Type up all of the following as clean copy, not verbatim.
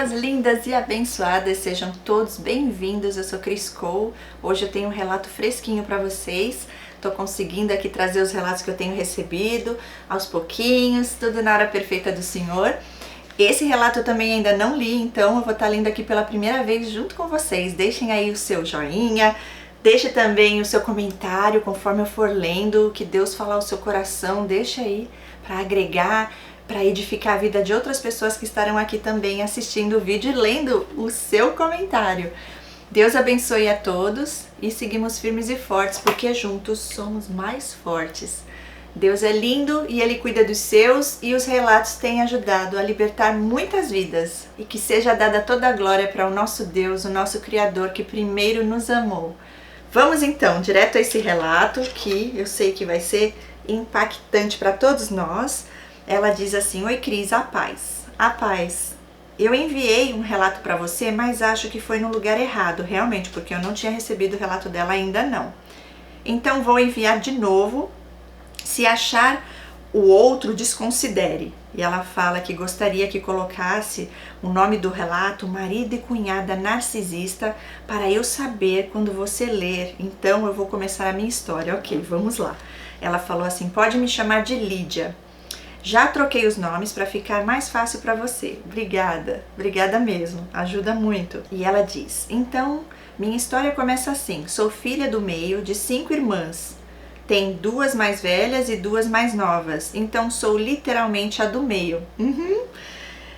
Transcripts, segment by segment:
pessoas lindas e abençoadas, sejam todos bem-vindos. Eu sou Cris Cole. Hoje eu tenho um relato fresquinho para vocês. Tô conseguindo aqui trazer os relatos que eu tenho recebido aos pouquinhos, tudo na hora perfeita do Senhor. Esse relato eu também ainda não li, então eu vou estar lendo aqui pela primeira vez junto com vocês. Deixem aí o seu joinha, deixe também o seu comentário conforme eu for lendo, que Deus falar ao seu coração, deixa aí para agregar, para edificar a vida de outras pessoas que estarão aqui também assistindo o vídeo e lendo o seu comentário. Deus abençoe a todos e seguimos firmes e fortes, porque juntos somos mais fortes. Deus é lindo e Ele cuida dos seus, e os relatos têm ajudado a libertar muitas vidas. E que seja dada toda a glória para o nosso Deus, o nosso Criador, que primeiro nos amou. Vamos então direto a esse relato, que eu sei que vai ser impactante para todos nós. Ela diz assim: Oi Cris, a paz. A paz. Eu enviei um relato para você, mas acho que foi no lugar errado, realmente, porque eu não tinha recebido o relato dela ainda não. Então vou enviar de novo. Se achar o outro, desconsidere. E ela fala que gostaria que colocasse o nome do relato, Marido e Cunhada Narcisista, para eu saber quando você ler. Então eu vou começar a minha história. Ok, vamos lá. Ela falou assim: pode me chamar de Lídia. Já troquei os nomes para ficar mais fácil para você. Obrigada, obrigada mesmo, ajuda muito. E ela diz: então, minha história começa assim. Sou filha do meio de 5 irmãs. Tem 2 mais velhas e 2 mais novas, então sou literalmente a do meio.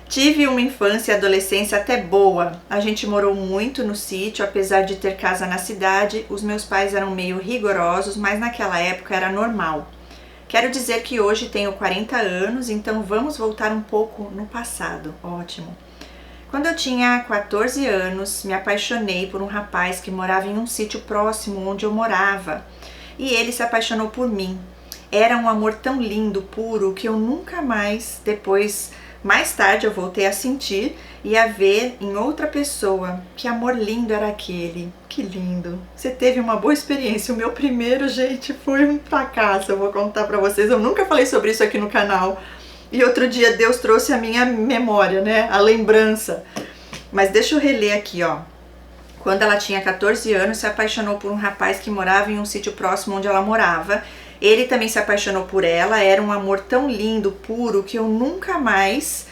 Tive uma infância e adolescência até boa. A gente morou muito no sítio, apesar de ter casa na cidade. Os meus pais eram meio rigorosos, mas naquela época era normal. Quero dizer que hoje tenho 40 anos, então vamos voltar um pouco no passado. Ótimo. Quando eu tinha 14 anos, me apaixonei por um rapaz que morava em um sítio próximo onde eu morava. E ele se apaixonou por mim. Era um amor tão lindo, puro, que eu nunca mais, mais tarde eu voltei a sentir e a ver em outra pessoa. Que amor lindo era aquele. Que lindo. Você teve uma boa experiência. O meu primeiro, gente, foi um fracasso. Eu vou contar pra vocês. Eu nunca falei sobre isso aqui no canal. E outro dia Deus trouxe a minha memória, né? A lembrança. Mas deixa eu reler aqui, ó. Quando ela tinha 14 anos, se apaixonou por um rapaz que morava em um sítio próximo onde ela morava. Ele também se apaixonou por ela. Era um amor tão lindo, puro, que eu nunca mais...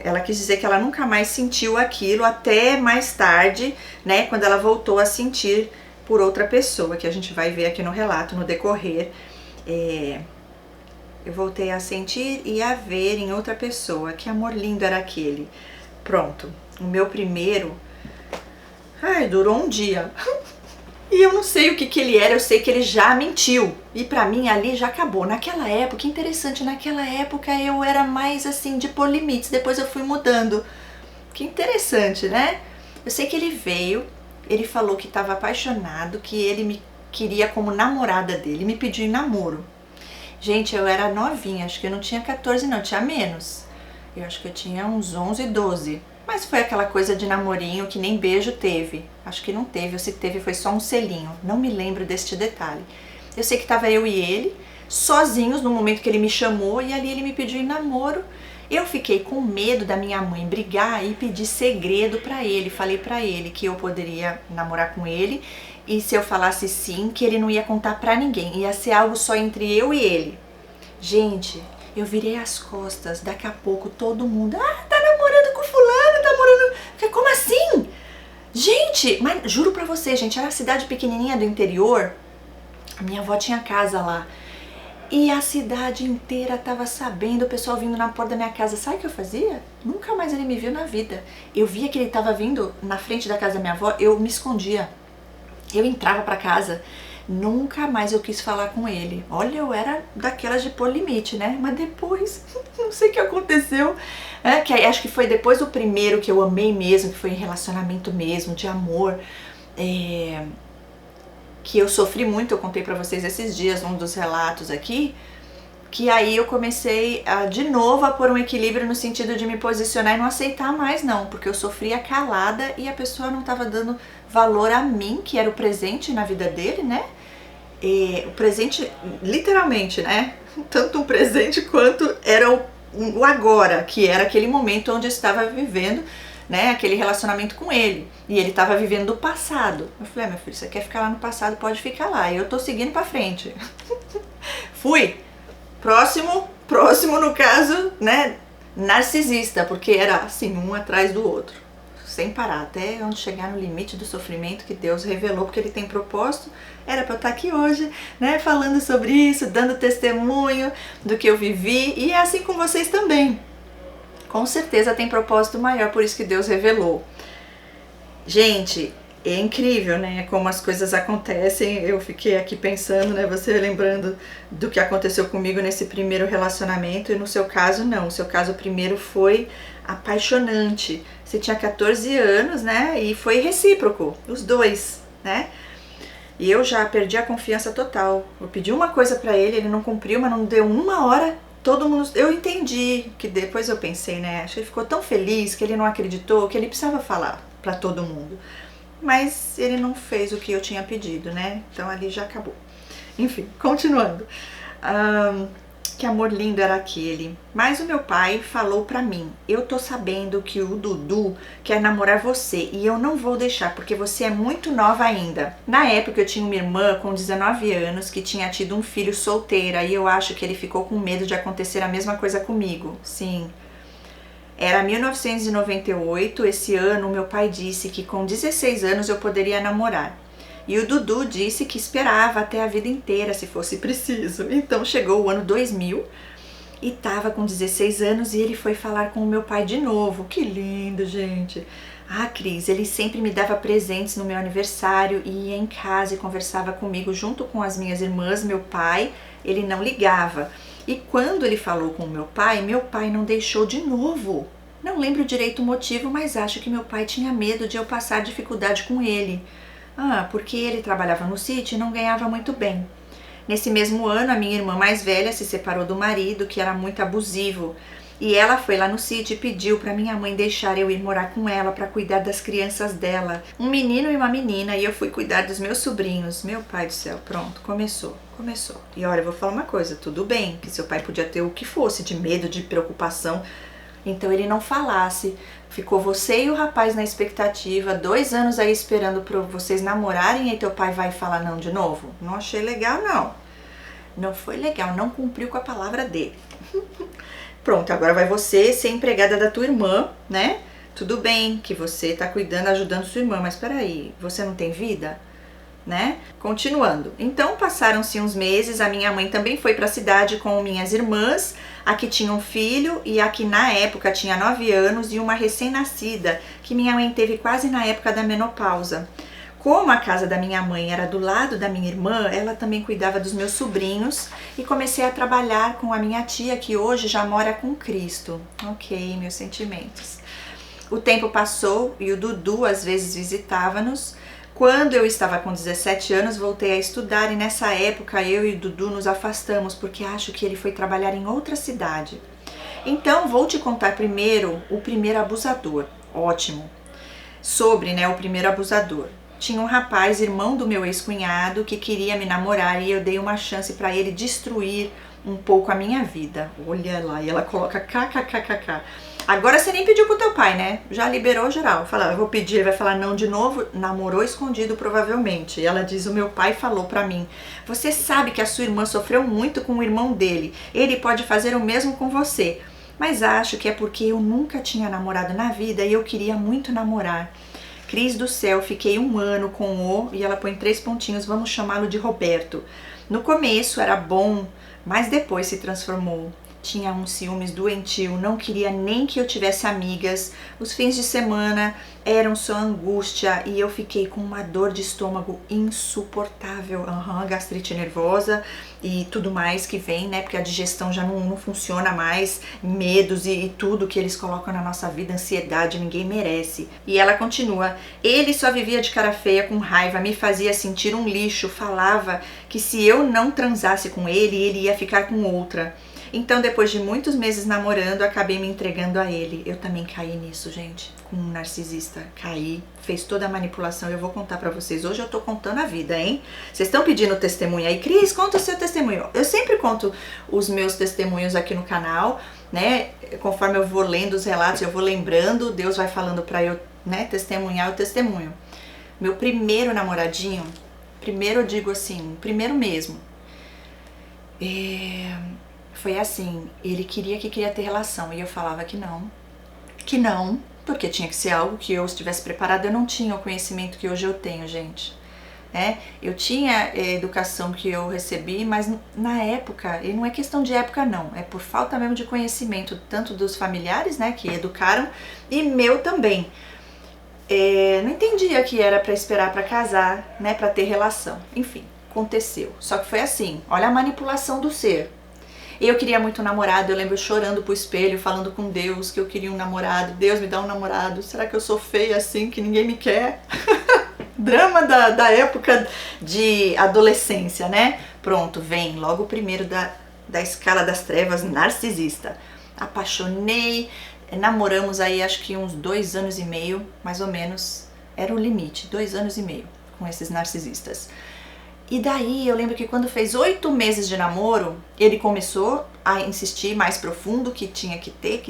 ela quis dizer que ela nunca mais sentiu aquilo até mais tarde, né? Quando ela voltou a sentir por outra pessoa, que a gente vai ver aqui no relato, no decorrer. Eu voltei a sentir e a ver em outra pessoa. Que amor lindo era aquele. Pronto. O meu primeiro... durou um dia. E eu não sei o que ele era, eu sei que ele já mentiu. E pra mim ali já acabou. Naquela época, interessante, naquela época eu era mais assim, de pôr limites. Depois eu fui mudando. Que interessante, né? Eu sei que ele veio, ele falou que estava apaixonado, que ele me queria como namorada dele, me pediu em namoro. Gente, eu era novinha, acho que eu não tinha 14 não, eu tinha menos. Eu acho que eu tinha uns 11, 12. Mas foi aquela coisa de namorinho que nem beijo teve. Acho que não teve, ou se teve foi só um selinho. Não me lembro deste detalhe. Eu sei que tava eu e ele, sozinhos no momento que ele me chamou, e ali ele me pediu em namoro. Eu fiquei com medo da minha mãe brigar e pedir segredo pra ele. Falei pra ele que eu poderia namorar com ele, e se eu falasse sim, que ele não ia contar pra ninguém. Ia ser algo só entre eu e ele. Gente, eu virei as costas, daqui a pouco todo mundo... tá namorando com fulano, tá namorando... Como assim? Gente, mas juro pra você, gente, era uma cidade pequenininha do interior. A minha avó tinha casa lá. E a cidade inteira tava sabendo, o pessoal vindo na porta da minha casa. Sabe o que eu fazia? Nunca mais ele me viu na vida. Eu via que ele tava vindo na frente da casa da minha avó, eu me escondia. Eu entrava pra casa. Nunca mais eu quis falar com ele. Olha, eu era daquelas de pôr limite, né? Mas depois, não sei o que aconteceu. Que acho que foi depois do primeiro que eu amei mesmo, que foi em relacionamento mesmo, de amor. Que eu sofri muito, eu contei pra vocês esses dias, um dos relatos aqui. Que aí eu comecei de novo a pôr um equilíbrio no sentido de me posicionar e não aceitar mais não. Porque eu sofria calada e a pessoa não tava dando valor a mim, que era o presente na vida dele, né? O presente, literalmente, né? Tanto um presente quanto era o agora, que era aquele momento onde eu estava vivendo, né, aquele relacionamento com ele. E ele estava vivendo do passado. Eu falei, meu filho, você quer ficar lá no passado, pode ficar lá. E eu tô seguindo pra frente. Fui. Próximo no caso, né, narcisista, porque era assim, um atrás do outro, sem parar, até onde chegar no limite do sofrimento que Deus revelou, porque Ele tem propósito. Era para eu estar aqui hoje, né, falando sobre isso, dando testemunho do que eu vivi, e é assim com vocês também. Com certeza tem propósito maior, por isso que Deus revelou. Gente, é incrível, né, como as coisas acontecem. Eu fiquei aqui pensando, né, você lembrando do que aconteceu comigo nesse primeiro relacionamento, e no seu caso não, o seu caso primeiro foi apaixonante. Você tinha 14 anos, né, e foi recíproco, os dois, né, e eu já perdi a confiança total. Eu pedi uma coisa pra ele, ele não cumpriu, mas não deu uma hora, todo mundo, eu entendi, que depois eu pensei, né, acho que ele ficou tão feliz que ele não acreditou, que ele precisava falar pra todo mundo. Mas ele não fez o que eu tinha pedido, né? Então ali já acabou. Enfim, continuando. Que amor lindo era aquele. Mas o meu pai falou pra mim, eu tô sabendo que o Dudu quer namorar você e eu não vou deixar porque você é muito nova ainda. Na época eu tinha uma irmã com 19 anos que tinha tido um filho solteira e eu acho que ele ficou com medo de acontecer a mesma coisa comigo. Sim. Era 1998, esse ano meu pai disse que com 16 anos eu poderia namorar. E o Dudu disse que esperava até a vida inteira se fosse preciso. Então chegou o ano 2000 e tava com 16 anos e ele foi falar com o meu pai de novo. Que lindo, gente! Ah, Cris, ele sempre me dava presentes no meu aniversário e ia em casa e conversava comigo junto com as minhas irmãs. Meu pai, ele não ligava. E quando ele falou com o meu pai não deixou de novo. Não lembro direito o motivo, mas acho que meu pai tinha medo de eu passar dificuldade com ele. Porque ele trabalhava no sítio e não ganhava muito bem. Nesse mesmo ano, a minha irmã mais velha se separou do marido, que era muito abusivo. E ela foi lá no sítio e pediu para minha mãe deixar eu ir morar com ela para cuidar das crianças dela. Um menino e uma menina, e eu fui cuidar dos meus sobrinhos. Meu pai do céu, pronto, começou. E olha, eu vou falar uma coisa, tudo bem, que seu pai podia ter o que fosse, de medo, de preocupação. Então ele não falasse, ficou você e o rapaz na expectativa, 2 anos aí esperando para vocês namorarem, e teu pai vai falar não de novo? Não achei legal, não. Não foi legal, não cumpriu com a palavra dele. Pronto, agora vai você ser empregada da tua irmã, né? Tudo bem que você tá cuidando, ajudando sua irmã, mas peraí, você não tem vida? Né? Continuando. Então passaram-se uns meses, a minha mãe também foi para a cidade com minhas irmãs, a que tinha um filho e a que na época tinha 9 anos e uma recém-nascida, que minha mãe teve quase na época da menopausa. Como a casa da minha mãe era do lado da minha irmã, ela também cuidava dos meus sobrinhos e comecei a trabalhar com a minha tia, que hoje já mora com Cristo. Ok, meus sentimentos. O tempo passou e o Dudu às vezes visitava-nos. Quando eu estava com 17 anos, voltei a estudar e nessa época eu e o Dudu nos afastamos porque acho que ele foi trabalhar em outra cidade. Então vou te contar primeiro o primeiro abusador. Ótimo. Sobre, né, o primeiro abusador. Tinha um rapaz, irmão do meu ex-cunhado, que queria me namorar e eu dei uma chance para ele destruir um pouco a minha vida. Olha lá, e ela coloca kkkk. Agora você nem pediu pro teu pai, né? Já liberou geral. Fala, eu vou pedir, ele vai falar não de novo. Namorou escondido, provavelmente. E ela diz, o meu pai falou pra mim, você sabe que a sua irmã sofreu muito com o irmão dele. Ele pode fazer o mesmo com você. Mas acho que é porque eu nunca tinha namorado na vida e eu queria muito namorar. Cris do céu, fiquei 1 ano com o, e ela põe 3 pontinhos, vamos chamá-lo de Roberto. No começo era bom, mas depois se transformou. Tinha uns ciúmes doentio, não queria nem que eu tivesse amigas. Os fins de semana eram só angústia e eu fiquei com uma dor de estômago insuportável. Gastrite nervosa e tudo mais que vem, né? Porque a digestão já não funciona mais, medos e tudo que eles colocam na nossa vida, ansiedade, ninguém merece. E ela continua, ele só vivia de cara feia, com raiva, me fazia sentir um lixo, falava que se eu não transasse com ele, ele ia ficar com outra. Então, depois de muitos meses namorando, acabei me entregando a ele. Eu também caí nisso, gente, com um narcisista. Caí, fez toda a manipulação. Eu vou contar pra vocês. Hoje eu tô contando a vida, hein? Vocês estão pedindo testemunho aí? Cris, conta o seu testemunho. Eu sempre conto os meus testemunhos aqui no canal, né? Conforme eu vou lendo os relatos, eu vou lembrando, Deus vai falando pra eu, né, testemunhar o testemunho. Meu primeiro namoradinho, primeiro eu digo assim, primeiro mesmo, foi assim, ele queria ter relação e eu falava que não, porque tinha que ser algo que eu estivesse preparada. Eu não tinha o conhecimento que hoje eu tenho, gente. Eu tinha a educação que eu recebi, mas na época, e não é questão de época não, é por falta mesmo de conhecimento, tanto dos familiares, né, que educaram, e meu também. Não entendia que era pra esperar pra casar, né, pra ter relação. Enfim, aconteceu. Só que foi assim, olha a manipulação do ser. Eu queria muito um namorado, eu lembro chorando pro espelho, falando com Deus que eu queria um namorado. Deus, me dá um namorado. Será que eu sou feia assim, que ninguém me quer? Drama da época de adolescência, né? Pronto, vem logo o primeiro da escala das trevas, narcisista. Apaixonei, namoramos aí acho que uns 2 anos e meio, mais ou menos, era o limite, 2 anos e meio com esses narcisistas. E daí eu lembro que quando fez 8 meses de namoro, ele começou a insistir mais profundo que tinha que ter.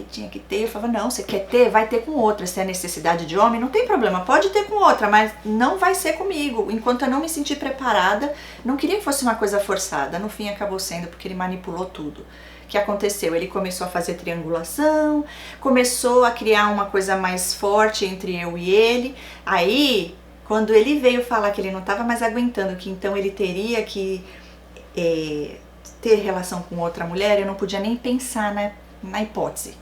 Eu falava, não, você quer ter? Vai ter com outra. Se é necessidade de homem, não tem problema, pode ter com outra, mas não vai ser comigo. Enquanto eu não me sentir preparada, não queria que fosse uma coisa forçada. No fim acabou sendo, porque ele manipulou tudo. O que aconteceu? Ele começou a fazer triangulação, começou a criar uma coisa mais forte entre eu e ele. Aí, quando ele veio falar que ele não estava mais aguentando, que então ele teria que ter relação com outra mulher, eu não podia nem pensar na hipótese.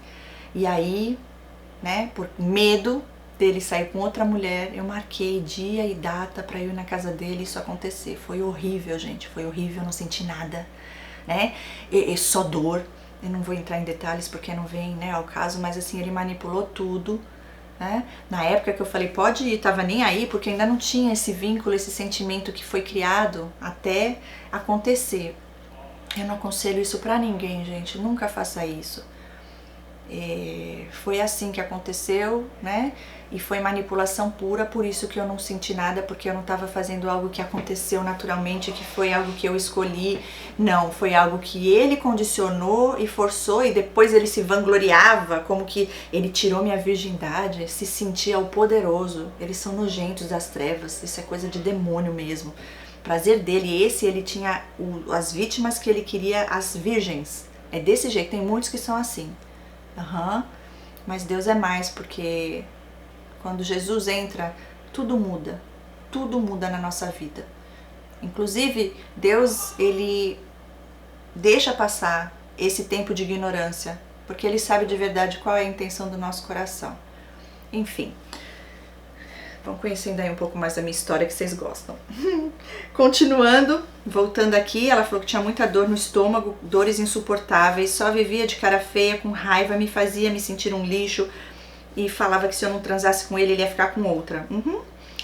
E aí, né, por medo dele sair com outra mulher, eu marquei dia e data para ir na casa dele e isso acontecer. Foi horrível, gente, foi horrível, eu não senti nada, né? Só dor. Eu não vou entrar em detalhes porque não vem, né, ao caso, mas assim, ele manipulou tudo. Na época que eu falei pode ir, tava nem aí, porque ainda não tinha esse vínculo, esse sentimento que foi criado até acontecer. Eu não aconselho isso pra ninguém, gente, nunca faça isso. Foi assim que aconteceu, né? E foi manipulação pura, por isso que eu não senti nada, porque eu não estava fazendo algo que aconteceu naturalmente, que foi algo que eu escolhi. Não, foi algo que ele condicionou e forçou, e depois ele se vangloriava, como que ele tirou minha virgindade, se sentia o poderoso. Eles são nojentos das trevas, isso é coisa de demônio mesmo. Prazer dele, ele tinha as vítimas que ele queria, as virgens. É desse jeito, tem muitos que são assim. Mas Deus é mais, porque quando Jesus entra, tudo muda na nossa vida. Inclusive, Deus, ele deixa passar esse tempo de ignorância, porque ele sabe de verdade qual é a intenção do nosso coração. Enfim, vão conhecendo aí um pouco mais da minha história, que vocês gostam. Continuando, voltando aqui, ela falou que tinha muita dor no estômago, dores insuportáveis, só vivia de cara feia, com raiva, me fazia me sentir um lixo e falava que se eu não transasse com ele ia ficar com outra.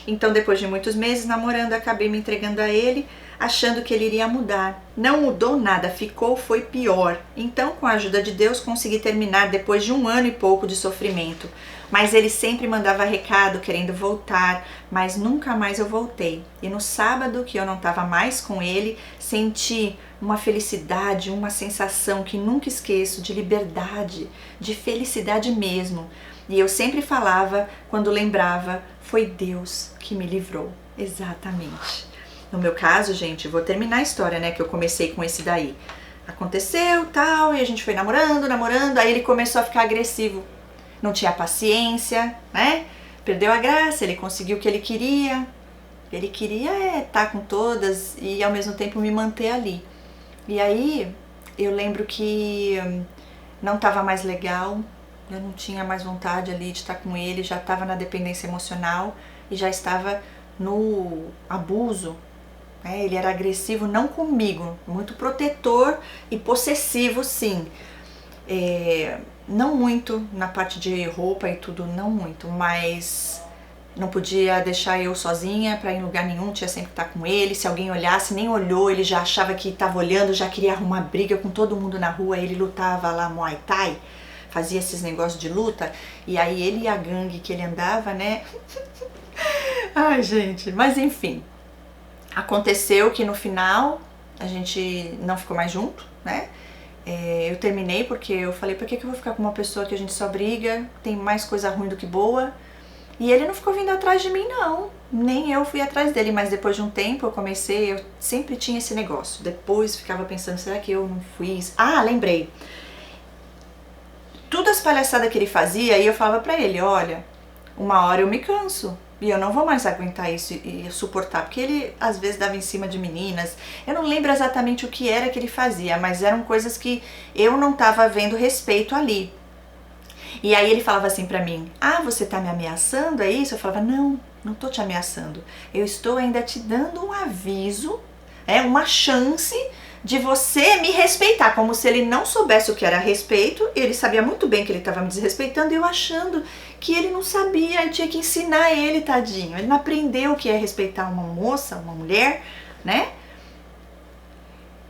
Então, depois de muitos meses namorando, acabei me entregando a ele, achando que ele iria mudar. Não mudou nada, foi pior. Então, com a ajuda de Deus, consegui terminar depois de 1 ano e pouco de sofrimento. Mas ele sempre mandava recado querendo voltar, mas nunca mais eu voltei. E no sábado, que eu não estava mais com ele, senti uma felicidade, uma sensação que nunca esqueço, de liberdade, de felicidade mesmo. E eu sempre falava, quando lembrava, foi Deus que me livrou. Exatamente. No meu caso, gente, vou terminar a história, né, que eu comecei com esse daí. Aconteceu, tal, e a gente foi namorando, aí ele começou a ficar agressivo. Não tinha paciência, né? Perdeu a graça, ele conseguiu o que ele queria. Ele queria estar com todas e ao mesmo tempo me manter ali. E aí, eu lembro que não estava mais legal, eu não tinha mais vontade ali de estar com ele, já estava na dependência emocional e já estava no abuso. Ele era agressivo, não comigo, muito protetor e possessivo, sim. Não muito na parte de roupa e tudo, não muito, mas não podia deixar eu sozinha pra ir em lugar nenhum, tinha sempre que estar com ele. Se alguém olhasse, nem olhou, ele já achava que estava olhando, já queria arrumar briga com todo mundo na rua. Ele lutava lá Muay Thai, fazia esses negócios de luta, e aí ele e a gangue que ele andava, né? Ai, gente, mas enfim. Aconteceu que no final a gente não ficou mais junto, né? Eu terminei porque eu falei, por que eu vou ficar com uma pessoa que a gente só briga, tem mais coisa ruim do que boa? E ele não ficou vindo atrás de mim, não. Nem eu fui atrás dele, mas depois de um tempo eu sempre tinha esse negócio. Depois ficava pensando, será que eu não fiz? Ah, lembrei. Todas as palhaçadas que ele fazia, aí eu falava pra ele, olha, uma hora eu me canso. E eu não vou mais aguentar isso e suportar, porque ele às vezes dava em cima de meninas. Eu não lembro exatamente o que era que ele fazia, mas eram coisas que eu não tava vendo respeito ali. E aí ele falava assim pra mim, ah, você tá me ameaçando, é isso? Eu falava, não, não tô te ameaçando. Eu estou ainda te dando um aviso, uma chance de você me respeitar, como se ele não soubesse o que era respeito. Ele sabia muito bem que ele estava me desrespeitando, e eu achando que ele não sabia, eu tinha que ensinar ele, tadinho. Ele não aprendeu o que é respeitar uma moça, uma mulher, né?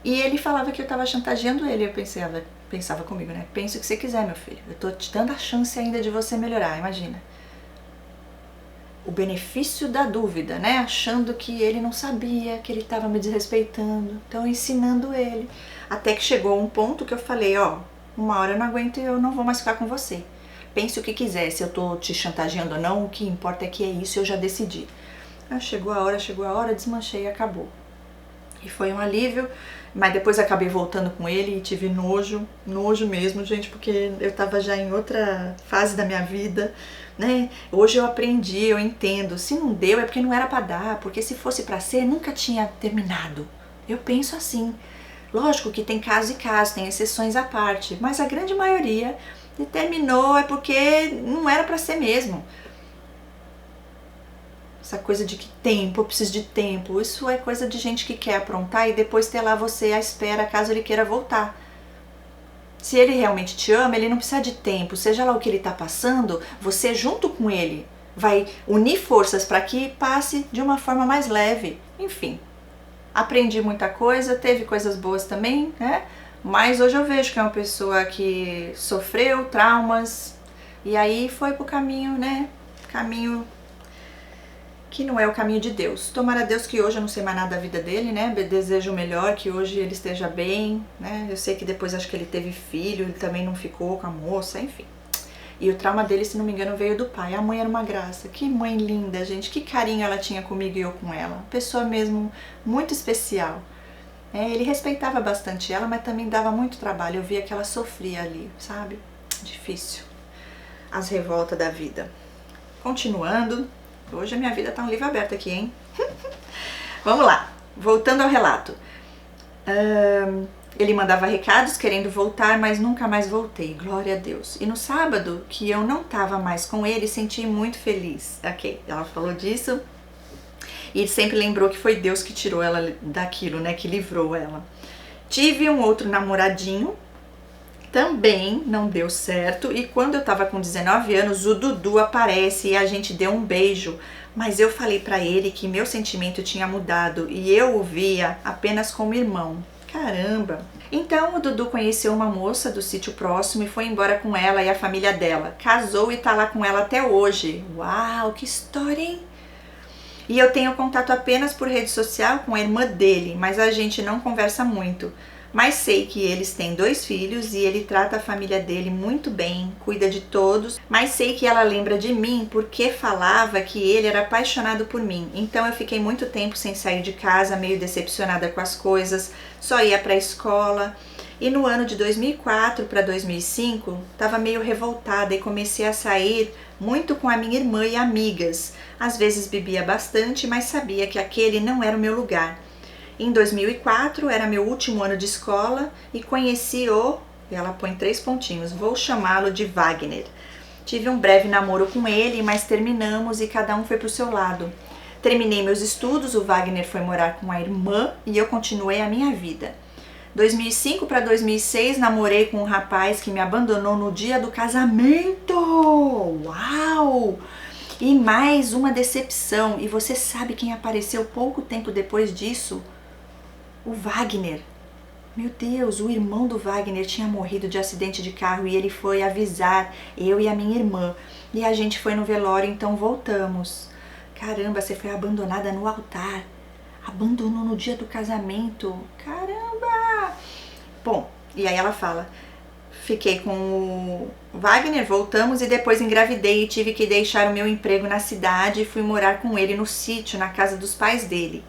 E ele falava que eu estava chantageando ele. Eu pensava comigo, né? Pensa o que você quiser, meu filho. Eu tô te dando a chance ainda de você melhorar, imagina. O benefício da dúvida, né? Achando que ele não sabia, que ele estava me desrespeitando. Então, ensinando ele. Até que chegou um ponto que eu falei, ó, uma hora eu não aguento e eu não vou mais ficar com você. Pense o que quiser, se eu tô te chantageando ou não, o que importa é que é isso, eu já decidi. Aí chegou a hora, desmanchei e acabou. E foi um alívio, mas depois acabei voltando com ele e tive nojo mesmo, gente, porque eu tava já em outra fase da minha vida, né? Hoje eu aprendi, eu entendo, se não deu é porque não era pra dar, porque se fosse pra ser, nunca tinha terminado. Eu penso assim. Lógico que tem casos e casos, tem exceções à parte, mas a grande maioria terminou é porque não era pra ser mesmo. Essa coisa de que tempo, eu preciso de tempo, isso é coisa de gente que quer aprontar e depois ter lá você à espera caso ele queira voltar. Se ele realmente te ama, ele não precisa de tempo, seja lá o que ele está passando, você junto com ele vai unir forças para que passe de uma forma mais leve. Enfim, aprendi muita coisa, teve coisas boas também, né? Mas hoje eu vejo que é uma pessoa que sofreu traumas e aí foi pro caminho, né? Caminho que não é o caminho de Deus. Tomara a Deus que hoje eu não sei mais nada da vida dele, né? Desejo o melhor, que hoje ele esteja bem, né? Eu sei que depois acho que ele teve filho, ele também não ficou com a moça, enfim. E o trauma dele, se não me engano, veio do pai. A mãe era uma graça. Que mãe linda, gente. Que carinho ela tinha comigo e eu com ela. Pessoa mesmo muito especial. Ele respeitava bastante ela, mas também dava muito trabalho. Eu via que ela sofria ali, sabe? Difícil. As revoltas da vida. Continuando. Hoje a minha vida tá um livro aberto aqui, hein? Vamos lá. Voltando ao relato. Ele mandava recados querendo voltar, mas nunca mais voltei. Glória a Deus. E no sábado, que eu não tava mais com ele, senti muito feliz. Ok, ela falou disso. E sempre lembrou que foi Deus que tirou ela daquilo, né? Que livrou ela. Tive um outro namoradinho, também não deu certo. E quando eu tava com 19 anos, o Dudu aparece e a gente deu um beijo. Mas eu falei pra ele que meu sentimento tinha mudado e eu o via apenas como irmão. Caramba! Então o Dudu conheceu uma moça do sítio próximo e foi embora com ela e a família dela. Casou e tá lá com ela até hoje. Uau, que história, hein? E eu tenho contato apenas por rede social com a irmã dele, mas a gente não conversa muito. Mas sei que eles têm 2 filhos e ele trata a família dele muito bem, cuida de todos. Mas sei que ela lembra de mim porque falava que ele era apaixonado por mim. Então eu fiquei muito tempo sem sair de casa, meio decepcionada com as coisas, só ia pra escola. E no ano de 2004 para 2005, estava meio revoltada e comecei a sair muito com a minha irmã e amigas. Às vezes bebia bastante, mas sabia que aquele não era o meu lugar. Em 2004, era meu último ano de escola e conheci o... Ela põe 3 pontinhos, vou chamá-lo de Wagner. Tive um breve namoro com ele, mas terminamos e cada um foi pro seu lado. Terminei meus estudos, o Wagner foi morar com a irmã e eu continuei a minha vida. 2005 para 2006, namorei com um rapaz que me abandonou no dia do casamento. Uau! E mais uma decepção. E você sabe quem apareceu pouco tempo depois disso? O Wagner. Meu Deus, o irmão do Wagner tinha morrido de acidente de carro e ele foi avisar eu e a minha irmã. E a gente foi no velório, então voltamos. Caramba, você foi abandonada no altar. Abandonou no dia do casamento. Caramba! Bom, e aí ela fala, fiquei com o Wagner, voltamos e depois engravidei e tive que deixar o meu emprego na cidade e fui morar com ele no sítio, na casa dos pais dele.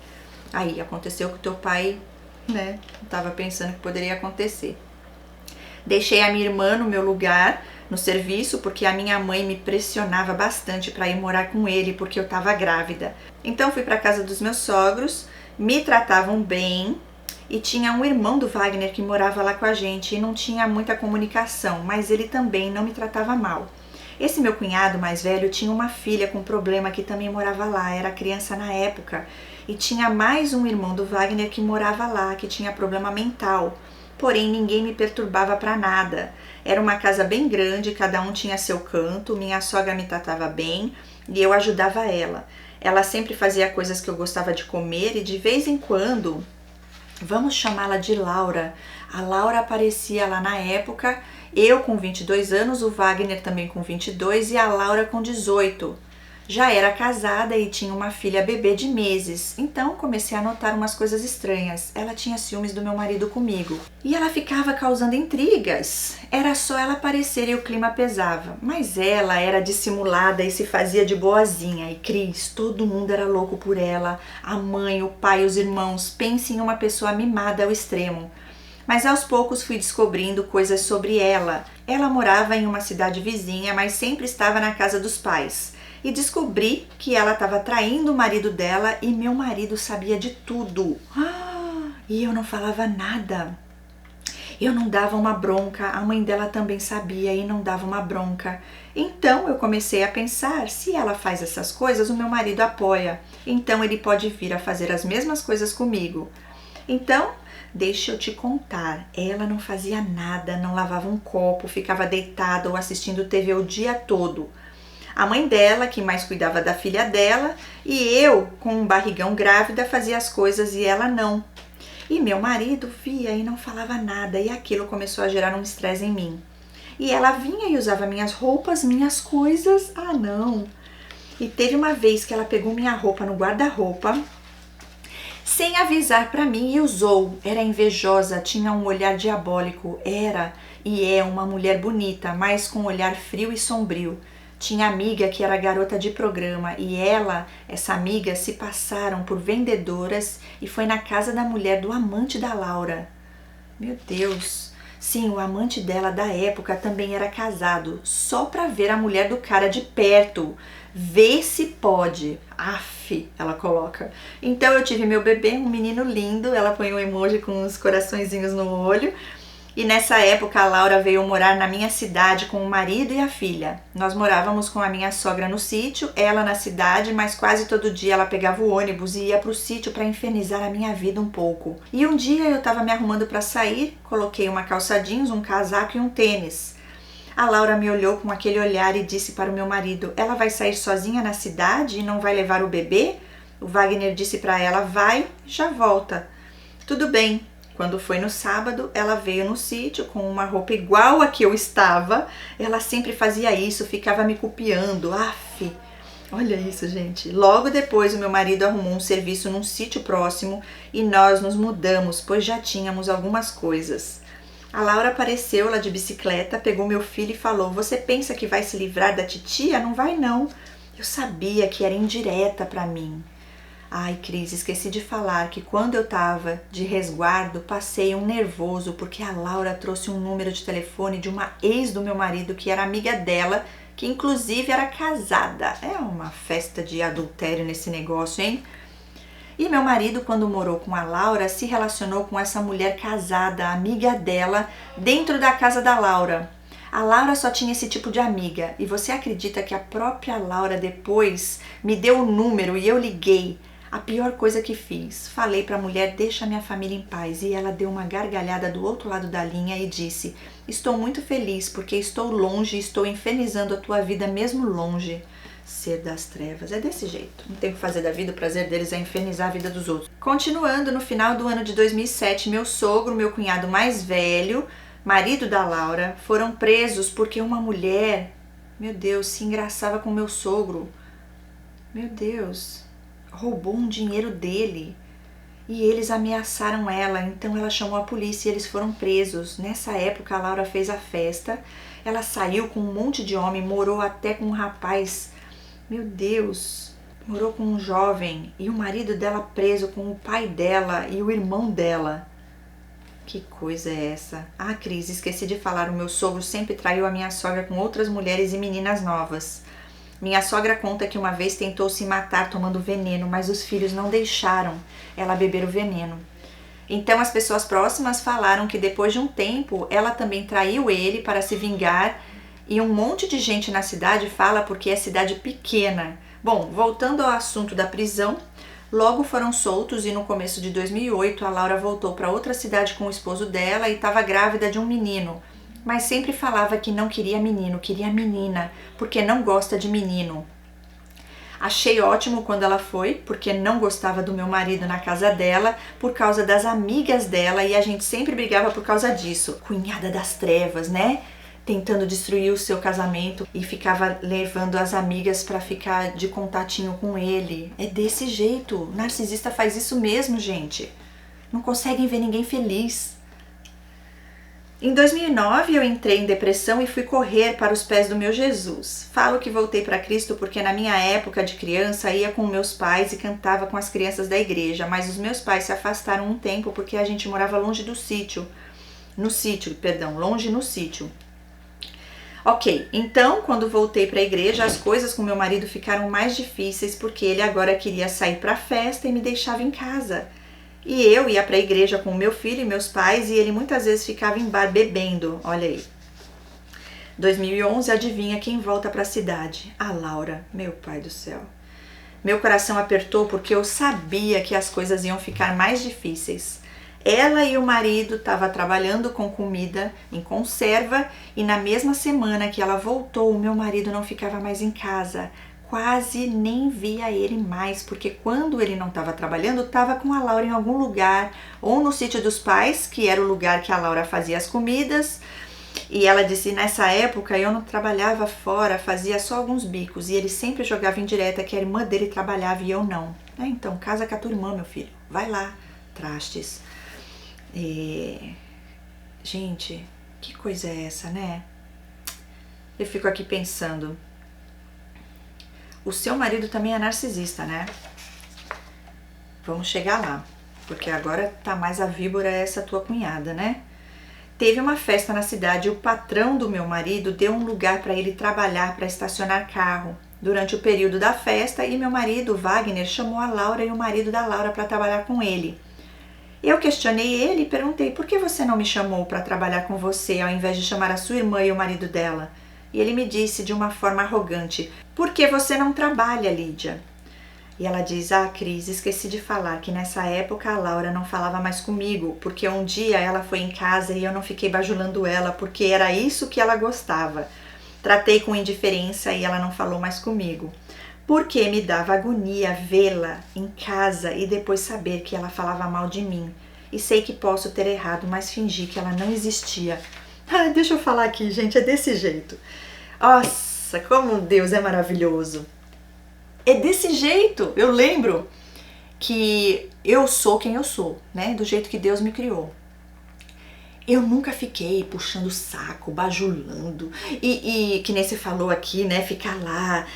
Aí aconteceu que o teu pai, né, estava pensando que poderia acontecer. Deixei a minha irmã no meu lugar, no serviço, porque a minha mãe me pressionava bastante para ir morar com ele, porque eu estava grávida. Então fui para a casa dos meus sogros, me tratavam bem, e tinha um irmão do Wagner que morava lá com a gente e não tinha muita comunicação, mas ele também não me tratava mal. Esse meu cunhado mais velho tinha uma filha com problema que também morava lá, era criança na época, e tinha mais um irmão do Wagner que morava lá, que tinha problema mental. Porém, ninguém me perturbava para nada. Era uma casa bem grande, cada um tinha seu canto, minha sogra me tratava bem e eu ajudava ela. Ela sempre fazia coisas que eu gostava de comer e de vez em quando, vamos chamá-la de Laura. A Laura aparecia lá na época, eu com 22 anos, o Wagner também com 22 e a Laura com 18. Já era casada e tinha uma filha bebê de meses, então comecei a notar umas coisas estranhas. Ela tinha ciúmes do meu marido comigo e ela ficava causando intrigas. Era só ela aparecer e o clima pesava, mas ela era dissimulada e se fazia de boazinha. E Cris, todo mundo era louco por ela, a mãe, o pai, os irmãos. Pense em uma pessoa mimada ao extremo. Mas aos poucos fui descobrindo coisas sobre ela. Ela morava em uma cidade vizinha, mas sempre estava na casa dos pais. E descobri que ela estava traindo o marido dela e meu marido sabia de tudo. E eu não falava nada. Eu não dava uma bronca, a mãe dela também sabia e não dava uma bronca. Então eu comecei a pensar, se ela faz essas coisas, o meu marido apoia. Então ele pode vir a fazer as mesmas coisas comigo. Então, deixa eu te contar, ela não fazia nada, não lavava um copo, ficava deitada ou assistindo TV o dia todo. A mãe dela, que mais cuidava da filha dela, e eu, com um barrigão grávida, fazia as coisas e ela não. E meu marido via e não falava nada, e aquilo começou a gerar um estresse em mim. E ela vinha e usava minhas roupas, minhas coisas, não. E teve uma vez que ela pegou minha roupa no guarda-roupa, sem avisar pra mim e usou. Era invejosa, tinha um olhar diabólico, era e é uma mulher bonita, mas com um olhar frio e sombrio. Tinha amiga que era garota de programa e ela, essa amiga, se passaram por vendedoras e foi na casa da mulher do amante da Laura. Meu Deus! Sim, o amante dela da época também era casado, só pra ver a mulher do cara de perto. Vê se pode. Aff, ela coloca. Então eu tive meu bebê, um menino lindo, ela põe um emoji com uns coraçõezinhos no olho. E nessa época a Laura veio morar na minha cidade com o marido e a filha. Nós morávamos com a minha sogra no sítio, ela na cidade, mas quase todo dia ela pegava o ônibus e ia pro sítio para infernizar a minha vida um pouco. E um dia eu estava me arrumando para sair, coloquei uma calça jeans, um casaco e um tênis. A Laura me olhou com aquele olhar e disse para o meu marido, ela vai sair sozinha na cidade e não vai levar o bebê? O Wagner disse para ela, vai, já volta. Tudo bem. Quando foi no sábado, ela veio no sítio com uma roupa igual a que eu estava. Ela sempre fazia isso, ficava me copiando. Aff, olha isso, gente. Logo depois, o meu marido arrumou um serviço num sítio próximo e nós nos mudamos, pois já tínhamos algumas coisas. A Laura apareceu lá de bicicleta, pegou meu filho e falou, você pensa que vai se livrar da titia? Não vai não. Eu sabia que era indireta para mim. Ai, Cris, esqueci de falar que quando eu tava de resguardo, passei um nervoso porque a Laura trouxe um número de telefone de uma ex do meu marido que era amiga dela, que inclusive era casada. É uma festa de adultério nesse negócio, hein? E meu marido, quando morou com a Laura, se relacionou com essa mulher casada, amiga dela, dentro da casa da Laura. A Laura só tinha esse tipo de amiga. E você acredita que a própria Laura depois me deu o número e eu liguei? A pior coisa que fiz, falei para a mulher, deixa minha família em paz, e ela deu uma gargalhada do outro lado da linha e disse, estou muito feliz porque estou longe e estou infernizando a tua vida mesmo longe. Ser das trevas. É desse jeito. Não tem o que fazer da vida, o prazer deles é infernizar a vida dos outros. Continuando, no final do ano de 2007, meu sogro, meu cunhado mais velho, marido da Laura, foram presos porque uma mulher, meu Deus, se engraçava com meu sogro. Meu Deus, roubou um dinheiro dele. E eles ameaçaram ela, então ela chamou a polícia e eles foram presos. Nessa época a Laura fez a festa, ela saiu com um monte de homem, morou até com um rapaz, meu Deus, morou com um jovem e o marido dela preso com o pai dela e o irmão dela. Que coisa é essa? Ah, Cris, esqueci de falar, o meu sogro sempre traiu a minha sogra com outras mulheres e meninas novas. Minha sogra conta que uma vez tentou se matar tomando veneno, mas os filhos não deixaram ela beber o veneno. Então as pessoas próximas falaram que depois de um tempo ela também traiu ele para se vingar e um monte de gente na cidade fala porque é cidade pequena. Bom, voltando ao assunto da prisão, logo foram soltos e no começo de 2008 a Laura voltou para outra cidade com o esposo dela e estava grávida de um menino. Mas sempre falava que não queria menino, queria menina, porque não gosta de menino. Achei ótimo quando ela foi, porque não gostava do meu marido na casa dela, por causa das amigas dela, e a gente sempre brigava por causa disso. Cunhada das trevas, né? Tentando destruir o seu casamento e ficava levando as amigas para ficar de contatinho com ele. É desse jeito, o narcisista faz isso mesmo, gente. Não conseguem ver ninguém feliz. Em 2009 eu entrei em depressão e fui correr para os pés do meu Jesus. Falo que voltei para Cristo porque na minha época de criança ia com meus pais e cantava com as crianças da igreja, mas os meus pais se afastaram um tempo porque a gente morava longe do sítio. Longe no sítio. Ok, então quando voltei para a igreja as coisas com meu marido ficaram mais difíceis porque ele agora queria sair para a festa e me deixava em casa. E eu ia para a igreja com meu filho e meus pais e ele muitas vezes ficava em bar bebendo, olha aí. 2011, adivinha quem volta para a cidade? A Laura, meu pai do céu. Meu coração apertou porque eu sabia que as coisas iam ficar mais difíceis. Ela e o marido estavam trabalhando com comida em conserva e na mesma semana que ela voltou, o meu marido não ficava mais em casa. Quase nem via ele mais, porque quando ele não estava trabalhando, estava com a Laura em algum lugar, ou no sítio dos pais, que era o lugar que a Laura fazia as comidas. E ela disse, nessa época eu não trabalhava fora, fazia só alguns bicos, e ele sempre jogava indireta que a irmã dele trabalhava e eu não. Então, casa com a tua irmã, meu filho, vai lá, trastes. Gente, que coisa é essa, né? Eu fico aqui pensando, o seu marido também é narcisista, né? Vamos chegar lá, porque agora tá mais a víbora essa tua cunhada, né? Teve uma festa na cidade e o patrão do meu marido deu um lugar para ele trabalhar, para estacionar carro durante o período da festa e meu marido, Wagner, chamou a Laura e o marido da Laura para trabalhar com ele. Eu questionei ele e perguntei, por que você não me chamou para trabalhar com você ao invés de chamar a sua irmã e o marido dela? E ele me disse de uma forma arrogante, por que você não trabalha, Lídia? E ela diz, Cris, esqueci de falar que nessa época a Laura não falava mais comigo, porque um dia ela foi em casa e eu não fiquei bajulando ela, porque era isso que ela gostava. Tratei com indiferença e ela não falou mais comigo. Porque me dava agonia vê-la em casa e depois saber que ela falava mal de mim. E sei que posso ter errado, mas fingi que ela não existia. Deixa eu falar aqui, gente, é desse jeito. Nossa, como Deus é maravilhoso. É desse jeito. Eu lembro que eu sou quem eu sou, né? Do jeito que Deus me criou. Eu nunca fiquei puxando o saco, bajulando e que nem você falou aqui, né? Ficar lá,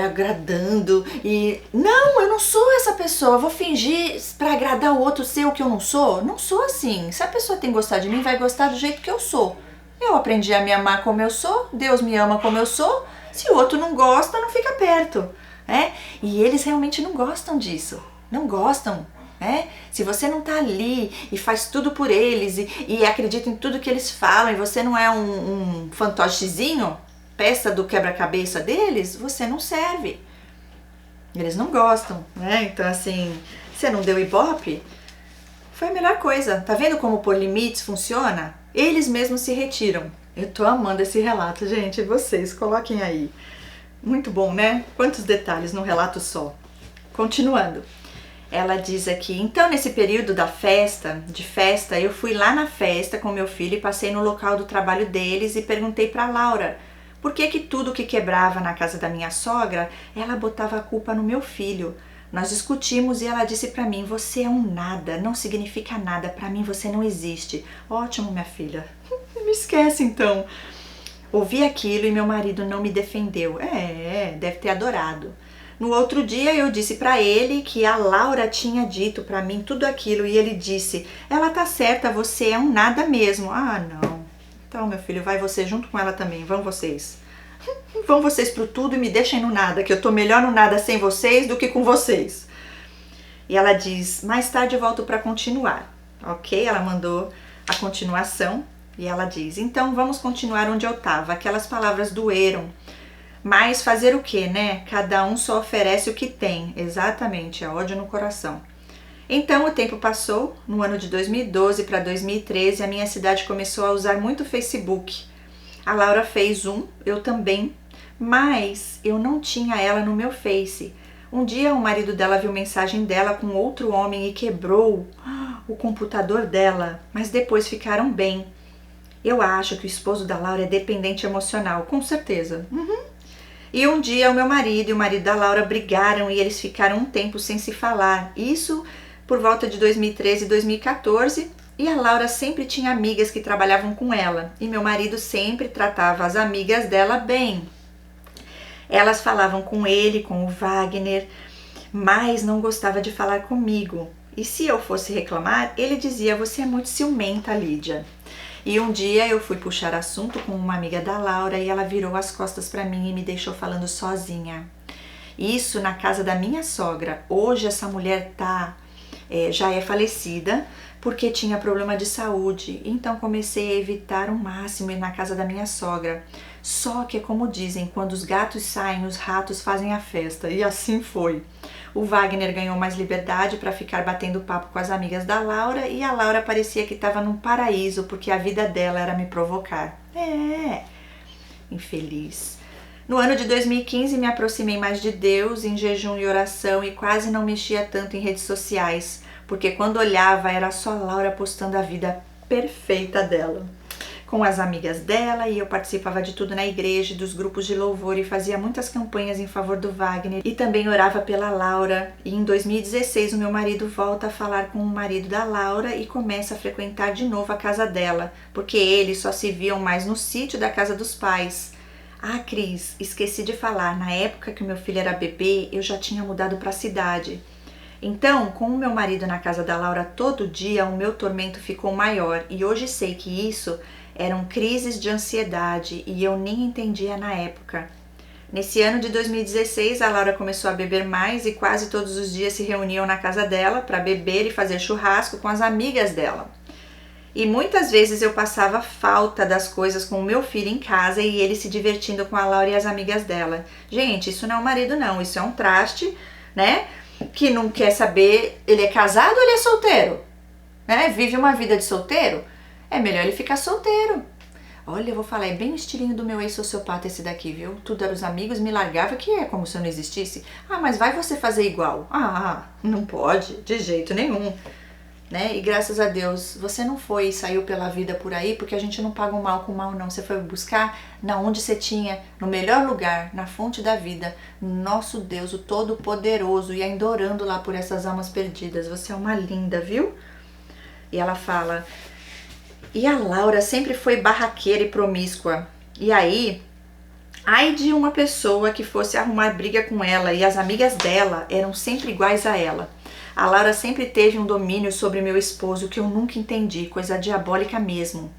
agradando e... Não, eu não sou essa pessoa, eu vou fingir pra agradar o outro ser o que eu não sou. Não sou assim. Se a pessoa tem que gostar de mim, vai gostar do jeito que eu sou. Eu aprendi a me amar como eu sou, Deus me ama como eu sou. Se o outro não gosta, não fica perto, né? E eles realmente não gostam disso, não gostam. Se você não tá ali e faz tudo por eles e acredita em tudo que eles falam e você não é um fantochezinho, peça do quebra-cabeça deles, você não serve. Eles não gostam, né? Então assim, você não deu ibope? Foi a melhor coisa. Tá vendo como pôr limites funciona? Eles mesmos se retiram. Eu tô amando esse relato, gente. Vocês, coloquem aí. Muito bom, né? Quantos detalhes num relato só. Continuando. Ela diz aqui, então nesse período de festa, eu fui lá na festa com meu filho e passei no local do trabalho deles e perguntei para Laura por que tudo que quebrava na casa da minha sogra, ela botava a culpa no meu filho. Nós discutimos e ela disse para mim, você é um nada, não significa nada, para mim você não existe. Ótimo, minha filha. Me esquece então. Ouvi aquilo e meu marido não me defendeu. Deve ter adorado. No outro dia eu disse para ele que a Laura tinha dito para mim tudo aquilo e ele disse, ela tá certa, você é um nada mesmo. Ah, não. Então, meu filho, vai você junto com ela também, vão vocês. Vão vocês pro tudo e me deixem no nada, que eu tô melhor no nada sem vocês do que com vocês. E ela diz, mais tarde eu volto para continuar. Ok? Ela mandou a continuação e ela diz, então vamos continuar onde eu tava. Aquelas palavras doeram. Mas fazer o que, né? Cada um só oferece o que tem. Exatamente, é ódio no coração. Então o tempo passou. No ano de 2012 para 2013, a minha cidade começou a usar muito o Facebook. A Laura fez eu também, mas eu não tinha ela no meu Face. Um dia o marido dela viu mensagem dela com outro homem e quebrou o computador dela, mas depois ficaram bem. Eu acho que o esposo da Laura é dependente emocional, com certeza. E um dia o meu marido e o marido da Laura brigaram e eles ficaram um tempo sem se falar. Isso por volta de 2013 e 2014. E a Laura sempre tinha amigas que trabalhavam com ela. E meu marido sempre tratava as amigas dela bem. Elas falavam com ele, com o Wagner, mas não gostava de falar comigo. E se eu fosse reclamar, ele dizia, você é muito ciumenta, Lídia. E um dia eu fui puxar assunto com uma amiga da Laura e ela virou as costas para mim e me deixou falando sozinha. Isso na casa da minha sogra. Hoje essa mulher já é falecida porque tinha problema de saúde. Então comecei a evitar ao máximo ir na casa da minha sogra. Só que, como dizem, quando os gatos saem, os ratos fazem a festa. E assim foi. O Wagner ganhou mais liberdade para ficar batendo papo com as amigas da Laura e a Laura parecia que estava num paraíso porque a vida dela era me provocar. Infeliz. No ano de 2015 me aproximei mais de Deus em jejum e oração e quase não mexia tanto em redes sociais, porque quando olhava era só Laura postando a vida perfeita dela. Com as amigas dela e eu participava de tudo na igreja, dos grupos de louvor e fazia muitas campanhas em favor do Wagner e também orava pela Laura. E em 2016 o meu marido volta a falar com o marido da Laura e começa a frequentar de novo a casa dela, porque eles só se viam mais no sítio da casa dos pais. Ah, Cris, esqueci de falar, na época que o meu filho era bebê, eu já tinha mudado para a cidade. Então, com o meu marido na casa da Laura todo dia, o meu tormento ficou maior e hoje sei que isso eram crises de ansiedade e eu nem entendia na época. Nesse ano de 2016, a Laura começou a beber mais e quase todos os dias se reuniam na casa dela para beber e fazer churrasco com as amigas dela. E muitas vezes eu passava falta das coisas com o meu filho em casa e ele se divertindo com a Laura e as amigas dela. Gente, isso não é um marido não, isso é um traste, né? Que não quer saber, ele é casado ou ele é solteiro? Né? Vive uma vida de solteiro? É melhor ele ficar solteiro. Olha, eu vou falar, é bem o estilinho do meu ex-sociopata esse daqui, viu? Tudo era os amigos, me largava, que é como se eu não existisse. Ah, mas vai você fazer igual. Ah, não pode, de jeito nenhum. Né? E graças a Deus, você não foi e saiu pela vida por aí, porque a gente não paga o mal com o mal, não. Você foi buscar na onde você tinha, no melhor lugar, na fonte da vida, nosso Deus, o Todo-Poderoso, e ainda orando lá por essas almas perdidas. Você é uma linda, viu? E ela fala... E a Laura sempre foi barraqueira e promíscua. E aí, ai de uma pessoa que fosse arrumar briga com ela e as amigas dela eram sempre iguais a ela. A Laura sempre teve um domínio sobre meu esposo que eu nunca entendi, coisa diabólica mesmo.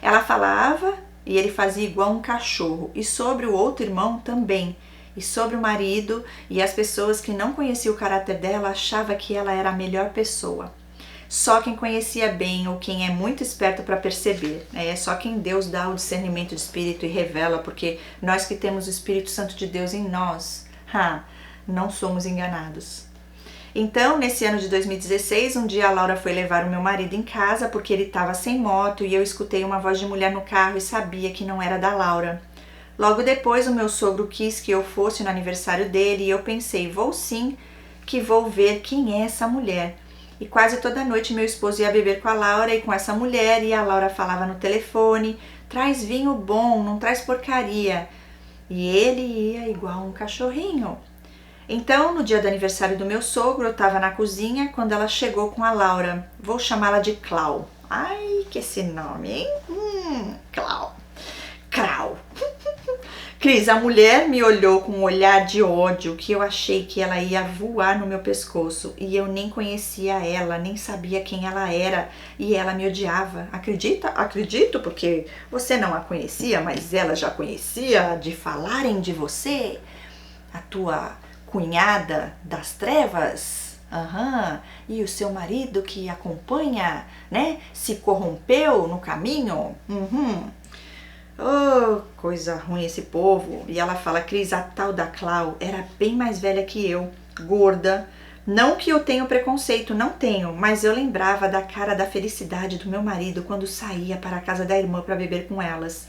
Ela falava e ele fazia igual um cachorro. E sobre o outro irmão também. E sobre o marido e as pessoas que não conheciam o caráter dela achavam que ela era a melhor pessoa. Só quem conhecia bem ou quem é muito esperto para perceber. É só quem Deus dá o discernimento de espírito e revela, porque nós que temos o Espírito Santo de Deus em nós, não somos enganados. Então, nesse ano de 2016, um dia a Laura foi levar o meu marido em casa porque ele estava sem moto e eu escutei uma voz de mulher no carro e sabia que não era da Laura. Logo depois, o meu sogro quis que eu fosse no aniversário dele e eu pensei, vou sim, que vou ver quem é essa mulher. E quase toda noite meu esposo ia beber com a Laura e com essa mulher, e a Laura falava no telefone, traz vinho bom, não traz porcaria. E ele ia igual um cachorrinho. Então, no dia do aniversário do meu sogro, eu estava na cozinha quando ela chegou com a Laura. Vou chamá-la de Clau. Ai, que esse nome, hein? Clau. Crau. Cris, a mulher me olhou com um olhar de ódio que eu achei que ela ia voar no meu pescoço e eu nem conhecia ela, nem sabia quem ela era e ela me odiava. Acredita? Acredito, porque você não a conhecia, mas ela já conhecia de falarem de você, a tua cunhada das trevas. E o seu marido que acompanha, né? Se corrompeu no caminho. Oh, coisa ruim esse povo. E ela fala, Cris, a tal da Clau era bem mais velha que eu, gorda. Não que eu tenha preconceito, não tenho, mas eu lembrava da cara da felicidade do meu marido quando saía para a casa da irmã para beber com elas.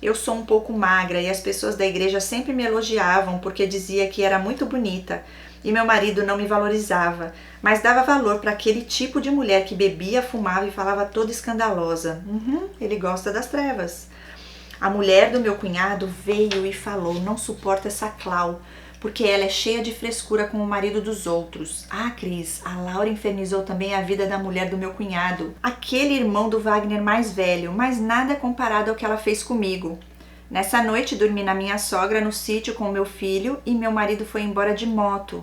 Eu sou um pouco magra e as pessoas da igreja sempre me elogiavam porque dizia que era muito bonita. E meu marido não me valorizava, mas dava valor para aquele tipo de mulher que bebia, fumava e falava toda escandalosa. Ele gosta das trevas. A mulher do meu cunhado veio e falou, não suporta essa Clau, porque ela é cheia de frescura com o marido dos outros. Ah, Cris, a Laura infernizou também a vida da mulher do meu cunhado, aquele irmão do Wagner mais velho, mas nada comparado ao que ela fez comigo. Nessa noite dormi na minha sogra no sítio com meu filho e meu marido foi embora de moto.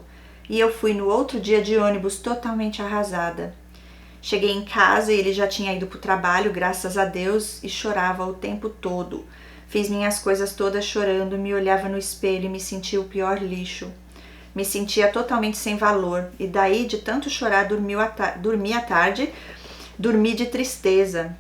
E eu fui no outro dia de ônibus totalmente arrasada. Cheguei em casa e ele já tinha ido para o trabalho, graças a Deus, e chorava o tempo todo. Fiz minhas coisas todas chorando, me olhava no espelho e me sentia o pior lixo. Me sentia totalmente sem valor e daí, de tanto chorar, dormi à tarde, dormi de tristeza.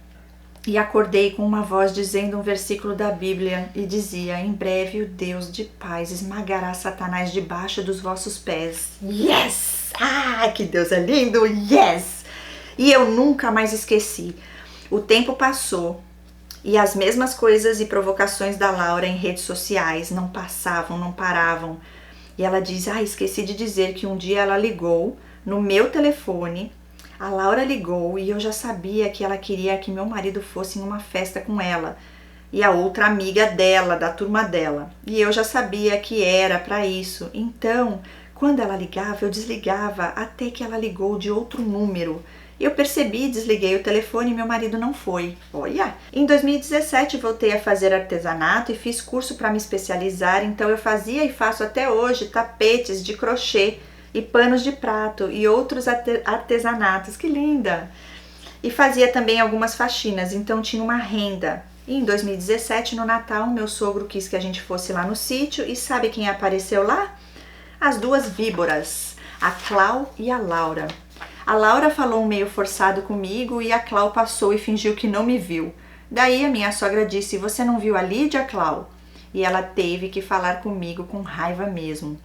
E acordei com uma voz dizendo um versículo da Bíblia e dizia, em breve o Deus de paz esmagará Satanás debaixo dos vossos pés. Yes! Ah, que Deus é lindo! Yes! E eu nunca mais esqueci. O tempo passou e as mesmas coisas e provocações da Laura em redes sociais não passavam, não paravam. E ela diz, esqueci de dizer que um dia ela ligou no meu telefone, a Laura ligou e eu já sabia que ela queria que meu marido fosse em uma festa com ela e a outra amiga dela, da turma dela. E eu já sabia que era para isso. Então, quando ela ligava, eu desligava até que ela ligou de outro número. Eu percebi, desliguei o telefone e meu marido não foi. Olha! Em 2017 voltei a fazer artesanato e fiz curso para me especializar, então eu fazia e faço até hoje tapetes de crochê e panos de prato e outros artesanatos. Que linda! E fazia também algumas faxinas, então tinha uma renda. E em 2017, no Natal, meu sogro quis que a gente fosse lá no sítio e sabe quem apareceu lá? As duas víboras, a Clau e a Laura. A Laura falou meio forçado comigo e a Clau passou e fingiu que não me viu. Daí a minha sogra disse, você não viu a Lídia, Clau? E ela teve que falar comigo com raiva mesmo.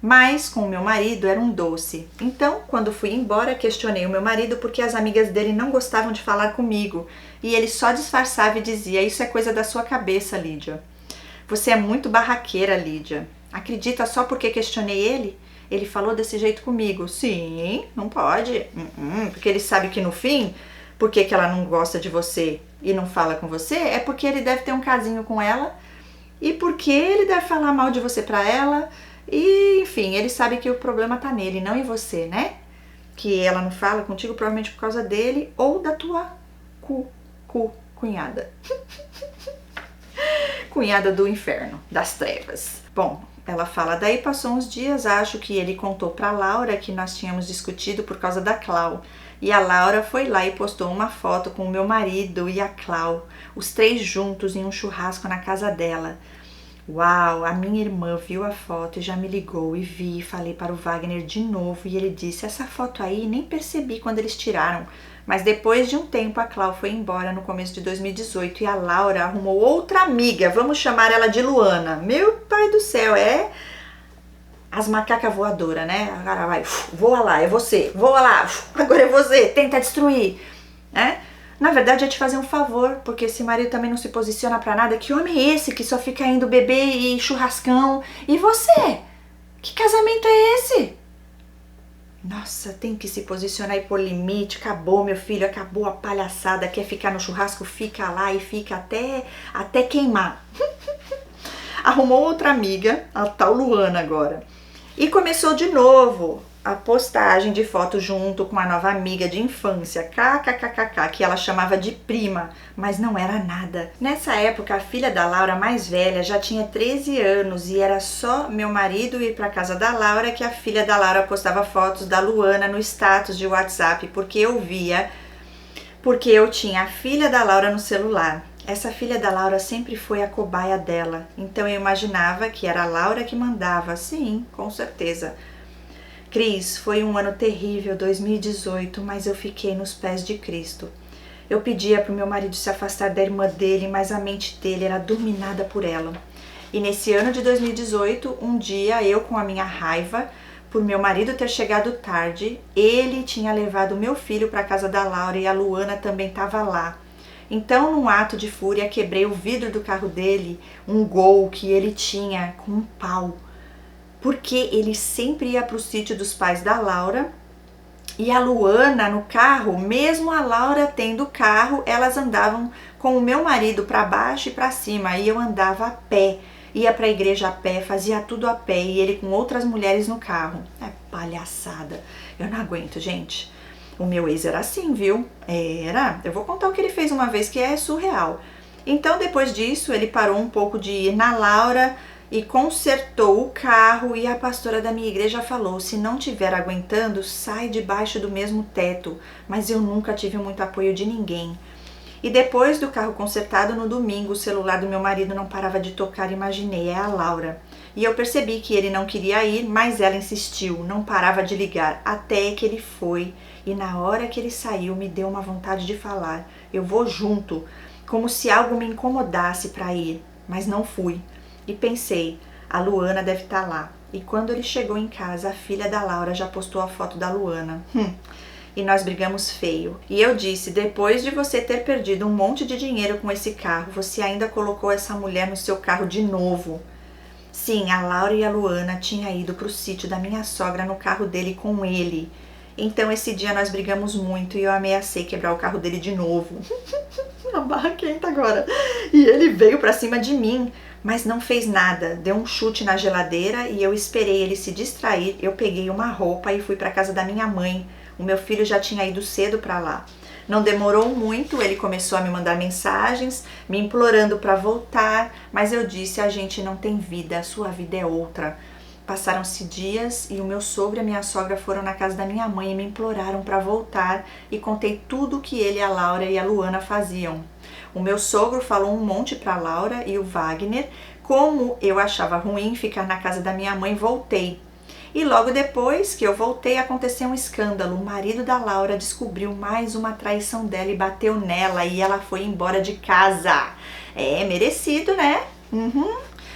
Mas com o meu marido era um doce. Então, quando fui embora, questionei o meu marido porque as amigas dele não gostavam de falar comigo. E ele só disfarçava e dizia, isso é coisa da sua cabeça, Lídia. Você é muito barraqueira, Lídia. Acredita só porque questionei ele? Ele falou desse jeito comigo. Sim, não pode. Porque ele sabe que no fim, por que ela não gosta de você e não fala com você, é porque ele deve ter um casinho com ela e porque ele deve falar mal de você pra ela. E, enfim, ele sabe que o problema tá nele, não em você, né? Que ela não fala contigo provavelmente por causa dele ou da tua cunhada. Cunhada do inferno, das trevas. Bom, ela fala, daí passou uns dias, acho que ele contou pra Laura que nós tínhamos discutido por causa da Clau. E a Laura foi lá e postou uma foto com o meu marido e a Clau, os três juntos em um churrasco na casa dela. Uau, a minha irmã viu a foto e já me ligou e vi, falei para o Wagner de novo e ele disse, essa foto aí nem percebi quando eles tiraram. Mas depois de um tempo a Clau foi embora no começo de 2018 e a Laura arrumou outra amiga, vamos chamar ela de Luana. Meu pai do céu, é as macacas voadoras, né? A cara vai, voa lá, é você, voa lá, agora é você, tenta destruir, né? Na verdade, é te fazer um favor, porque esse marido também não se posiciona pra nada. Que homem é esse que só fica indo beber e churrascão? E você? Que casamento é esse? Nossa, tem que se posicionar e pôr limite. Acabou, meu filho, acabou a palhaçada. Quer ficar no churrasco? Fica lá e fica até queimar. Arrumou outra amiga, a tal Luana agora. E começou de novo a postagem de foto junto com a nova amiga de infância, kkkk, que ela chamava de prima, mas não era nada. Nessa época, a filha da Laura mais velha já tinha 13 anos e era só meu marido ir para casa da Laura que a filha da Laura postava fotos da Luana no status de WhatsApp, porque eu tinha a filha da Laura no celular. Essa filha da Laura sempre foi a cobaia dela, então eu imaginava que era a Laura que mandava, sim, com certeza. Cris, foi um ano terrível, 2018, mas eu fiquei nos pés de Cristo. Eu pedia para o meu marido se afastar da irmã dele, mas a mente dele era dominada por ela. E nesse ano de 2018, um dia eu, com a minha raiva, por meu marido ter chegado tarde, ele tinha levado meu filho para a casa da Laura e a Luana também estava lá. Então, num ato de fúria, quebrei o vidro do carro dele, um Gol que ele tinha, com um pau. Porque ele sempre ia para o sítio dos pais da Laura e a Luana no carro, mesmo a Laura tendo carro, elas andavam com o meu marido para baixo e para cima e eu andava a pé, ia para a igreja a pé, fazia tudo a pé e ele com outras mulheres no carro. É palhaçada, eu não aguento, gente. O meu ex era assim, viu? Eu vou contar o que ele fez uma vez que é surreal. Então depois disso ele parou um pouco de ir na Laura e consertou o carro e a pastora da minha igreja falou, se não estiver aguentando, sai debaixo do mesmo teto, mas eu nunca tive muito apoio de ninguém. E depois do carro consertado, no domingo, o celular do meu marido não parava de tocar, imaginei, é a Laura. E eu percebi que ele não queria ir, mas ela insistiu, não parava de ligar, até que ele foi. E na hora que ele saiu, me deu uma vontade de falar, eu vou junto, como se algo me incomodasse para ir, mas não fui. E pensei, a Luana deve estar lá. E quando ele chegou em casa, a filha da Laura já postou a foto da Luana. E nós brigamos feio. E eu disse, depois de você ter perdido um monte de dinheiro com esse carro, você ainda colocou essa mulher no seu carro de novo. Sim, a Laura e a Luana tinham ido pro sítio da minha sogra no carro dele com ele. Então esse dia nós brigamos muito e eu ameacei quebrar o carro dele de novo. A barra quenta agora. E ele veio pra cima de mim, mas não fez nada. Deu um chute na geladeira e eu esperei ele se distrair. Eu peguei uma roupa e fui pra casa da minha mãe. O meu filho já tinha ido cedo pra lá. Não demorou muito, ele começou a me mandar mensagens, me implorando pra voltar, mas eu disse, a gente não tem vida, a sua vida é outra. Passaram-se dias e o meu sogro e a minha sogra foram na casa da minha mãe e me imploraram para voltar e contei tudo o que ele, a Laura e a Luana faziam. O meu sogro falou um monte para a Laura e o Wagner. Como eu achava ruim ficar na casa da minha mãe, voltei. E logo depois que eu voltei, aconteceu um escândalo. O marido da Laura descobriu mais uma traição dela e bateu nela e ela foi embora de casa. É merecido, né?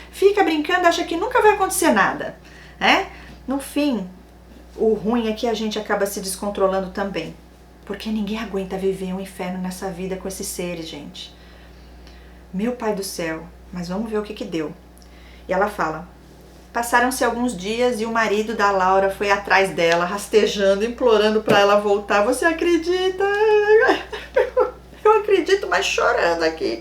Fica brincando, acha que nunca vai acontecer nada, né? No fim, o ruim é que a gente acaba se descontrolando também, porque ninguém aguenta viver um inferno nessa vida com esses seres, gente. Meu pai do céu, mas vamos ver o que deu. E ela fala, passaram-se alguns dias e o marido da Laura foi atrás dela, rastejando, implorando para ela voltar. Você acredita? Eu acredito, mas chorando aqui.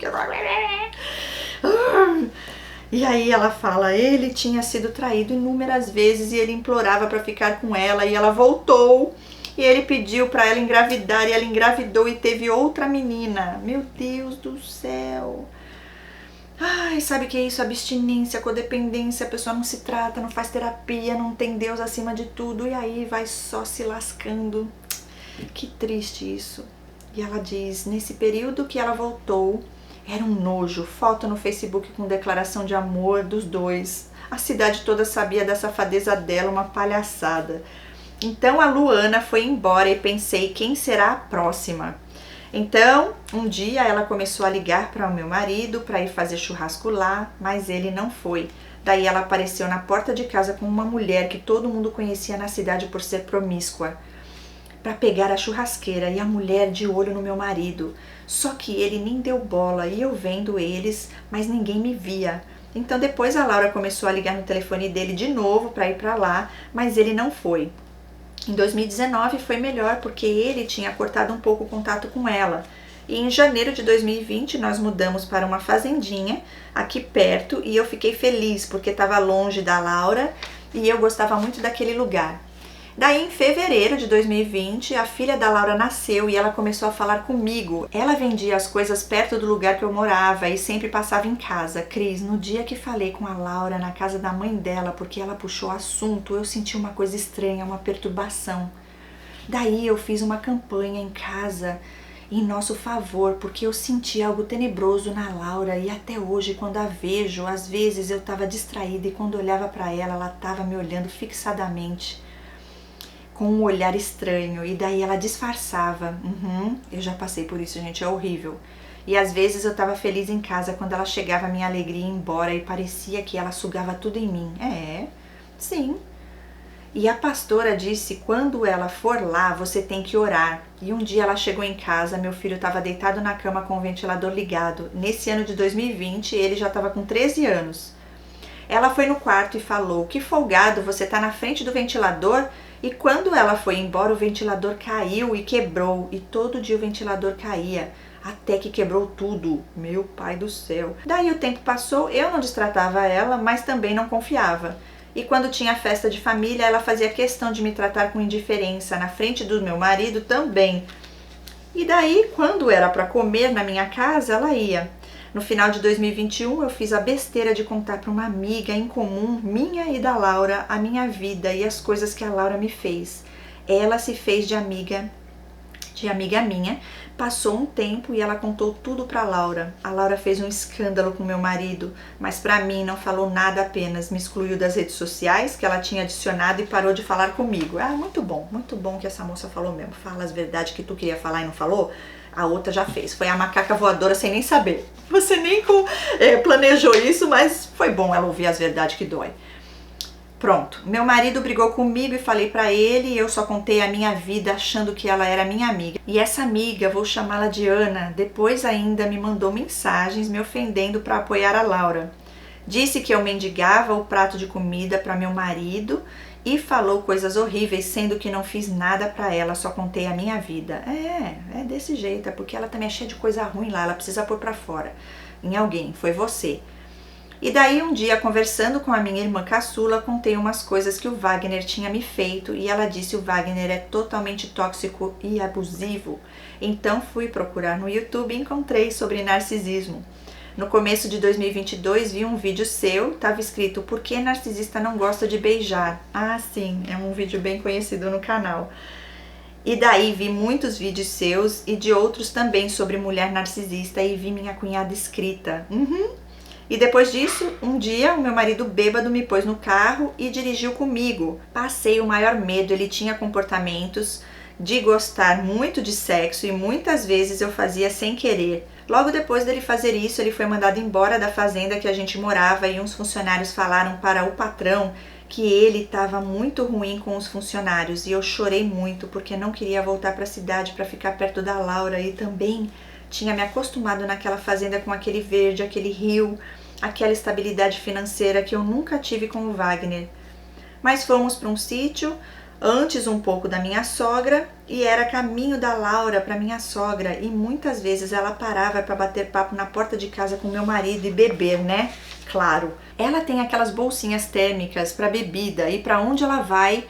E aí ela fala, ele tinha sido traído inúmeras vezes e ele implorava para ficar com ela e ela voltou. E ele pediu para ela engravidar e ela engravidou e teve outra menina. Meu Deus do céu. Ai, sabe o que é isso? Abstinência, codependência, a pessoa não se trata, não faz terapia, não tem Deus acima de tudo e aí vai só se lascando. Que triste isso. E ela diz, nesse período que ela voltou, era um nojo, foto no Facebook com declaração de amor dos dois. A cidade toda sabia da safadeza dela, uma palhaçada. Então a Luana foi embora e pensei, quem será a próxima? Então, um dia ela começou a ligar para o meu marido para ir fazer churrasco lá, mas ele não foi. Daí ela apareceu na porta de casa com uma mulher que todo mundo conhecia na cidade por ser promíscua. para pegar a churrasqueira e a mulher de olho no meu marido. Só que ele nem deu bola e eu vendo eles, mas ninguém me via. Então depois a Laura começou a ligar no telefone dele de novo para ir para lá, mas ele não foi. Em 2019 foi melhor porque ele tinha cortado um pouco o contato com ela. E em janeiro de 2020 nós mudamos para uma fazendinha aqui perto e eu fiquei feliz porque estava longe da Laura e eu gostava muito daquele lugar. Daí em fevereiro de 2020 a filha da Laura nasceu e ela começou a falar comigo. Ela vendia as coisas perto do lugar que eu morava e sempre passava em casa. Cris, no dia que falei com a Laura na casa da mãe dela porque ela puxou o assunto, eu senti uma coisa estranha, uma perturbação. Daí eu fiz uma campanha em casa em nosso favor, porque eu senti algo tenebroso na Laura e até hoje quando a vejo, às vezes eu estava distraída e quando olhava para ela estava me olhando fixadamente com um olhar estranho e daí ela disfarçava. Eu já passei por isso, gente, é horrível. E às vezes eu estava feliz em casa quando ela chegava, minha alegria ia embora e parecia que ela sugava tudo em mim. Sim. E a pastora disse, quando ela for lá, você tem que orar. E um dia ela chegou em casa, meu filho estava deitado na cama com o ventilador ligado. Nesse ano de 2020, ele já estava com 13 anos. Ela foi no quarto e falou, que folgado, você tá na frente do ventilador? E quando ela foi embora, o ventilador caiu e quebrou. E todo dia o ventilador caía, até que quebrou tudo. Meu pai do céu. Daí o tempo passou, eu não destratava ela, mas também não confiava. E quando tinha festa de família, ela fazia questão de me tratar com indiferença, na frente do meu marido também. E daí, quando era para comer na minha casa, ela ia. No final de 2021, eu fiz a besteira de contar para uma amiga em comum, minha e da Laura, a minha vida e as coisas que a Laura me fez. Ela se fez de amiga minha, passou um tempo e ela contou tudo para Laura. A Laura fez um escândalo com meu marido, mas para mim não falou nada, apenas me excluiu das redes sociais que ela tinha adicionado e parou de falar comigo. Muito bom que essa moça falou mesmo. Fala as verdades que tu queria falar e não falou. A outra já fez, foi a macaca voadora sem nem saber. Você nem planejou isso, mas foi bom ela ouvir as verdades que dói. Pronto, meu marido brigou comigo e falei pra ele e eu só contei a minha vida achando que ela era minha amiga. E essa amiga, vou chamá-la de Ana, depois ainda me mandou mensagens me ofendendo pra apoiar a Laura. Disse que eu mendigava o prato de comida pra meu marido e falou coisas horríveis, sendo que não fiz nada pra ela, só contei a minha vida. É desse jeito, é porque ela também é cheia de coisa ruim lá, ela precisa pôr pra fora. Em alguém, foi você. E daí um dia, conversando com a minha irmã caçula, contei umas coisas que o Wagner tinha me feito e ela disse que o Wagner é totalmente tóxico e abusivo. Então fui procurar no YouTube e encontrei sobre narcisismo. No começo de 2022 vi um vídeo seu, estava escrito "Por que narcisista não gosta de beijar?". Sim, é um vídeo bem conhecido no canal. E daí vi muitos vídeos seus e de outros também sobre mulher narcisista e vi minha cunhada escrita. E depois disso, um dia o meu marido bêbado me pôs no carro e dirigiu comigo. Passei o maior medo, ele tinha comportamentos de gostar muito de sexo e muitas vezes eu fazia sem querer. Logo depois dele fazer isso, ele foi mandado embora da fazenda que a gente morava e uns funcionários falaram para o patrão que ele estava muito ruim com os funcionários e eu chorei muito porque não queria voltar para a cidade para ficar perto da Laura e também tinha me acostumado naquela fazenda com aquele verde, aquele rio, aquela estabilidade financeira que eu nunca tive com o Wagner. Mas fomos para um sítio, antes um pouco da minha sogra, e era caminho da Laura para minha sogra, e muitas vezes ela parava para bater papo na porta de casa com meu marido e beber, né? Claro. Ela tem aquelas bolsinhas térmicas para bebida e para onde ela vai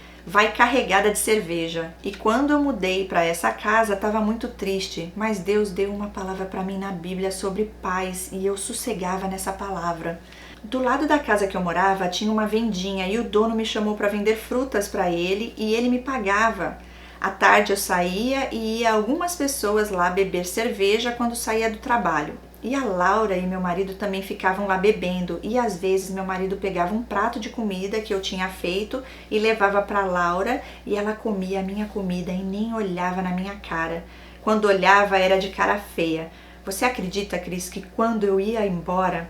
carregada de cerveja. E quando eu mudei para essa casa, estava muito triste, mas Deus deu uma palavra para mim na Bíblia sobre paz e eu sossegava nessa palavra. Do lado da casa que eu morava tinha uma vendinha e o dono me chamou para vender frutas para ele e ele me pagava. À tarde eu saía e ia algumas pessoas lá beber cerveja quando saía do trabalho. E a Laura e meu marido também ficavam lá bebendo e às vezes meu marido pegava um prato de comida que eu tinha feito e levava para Laura e ela comia a minha comida e nem olhava na minha cara. Quando olhava era de cara feia. Você acredita, Cris, que quando eu ia embora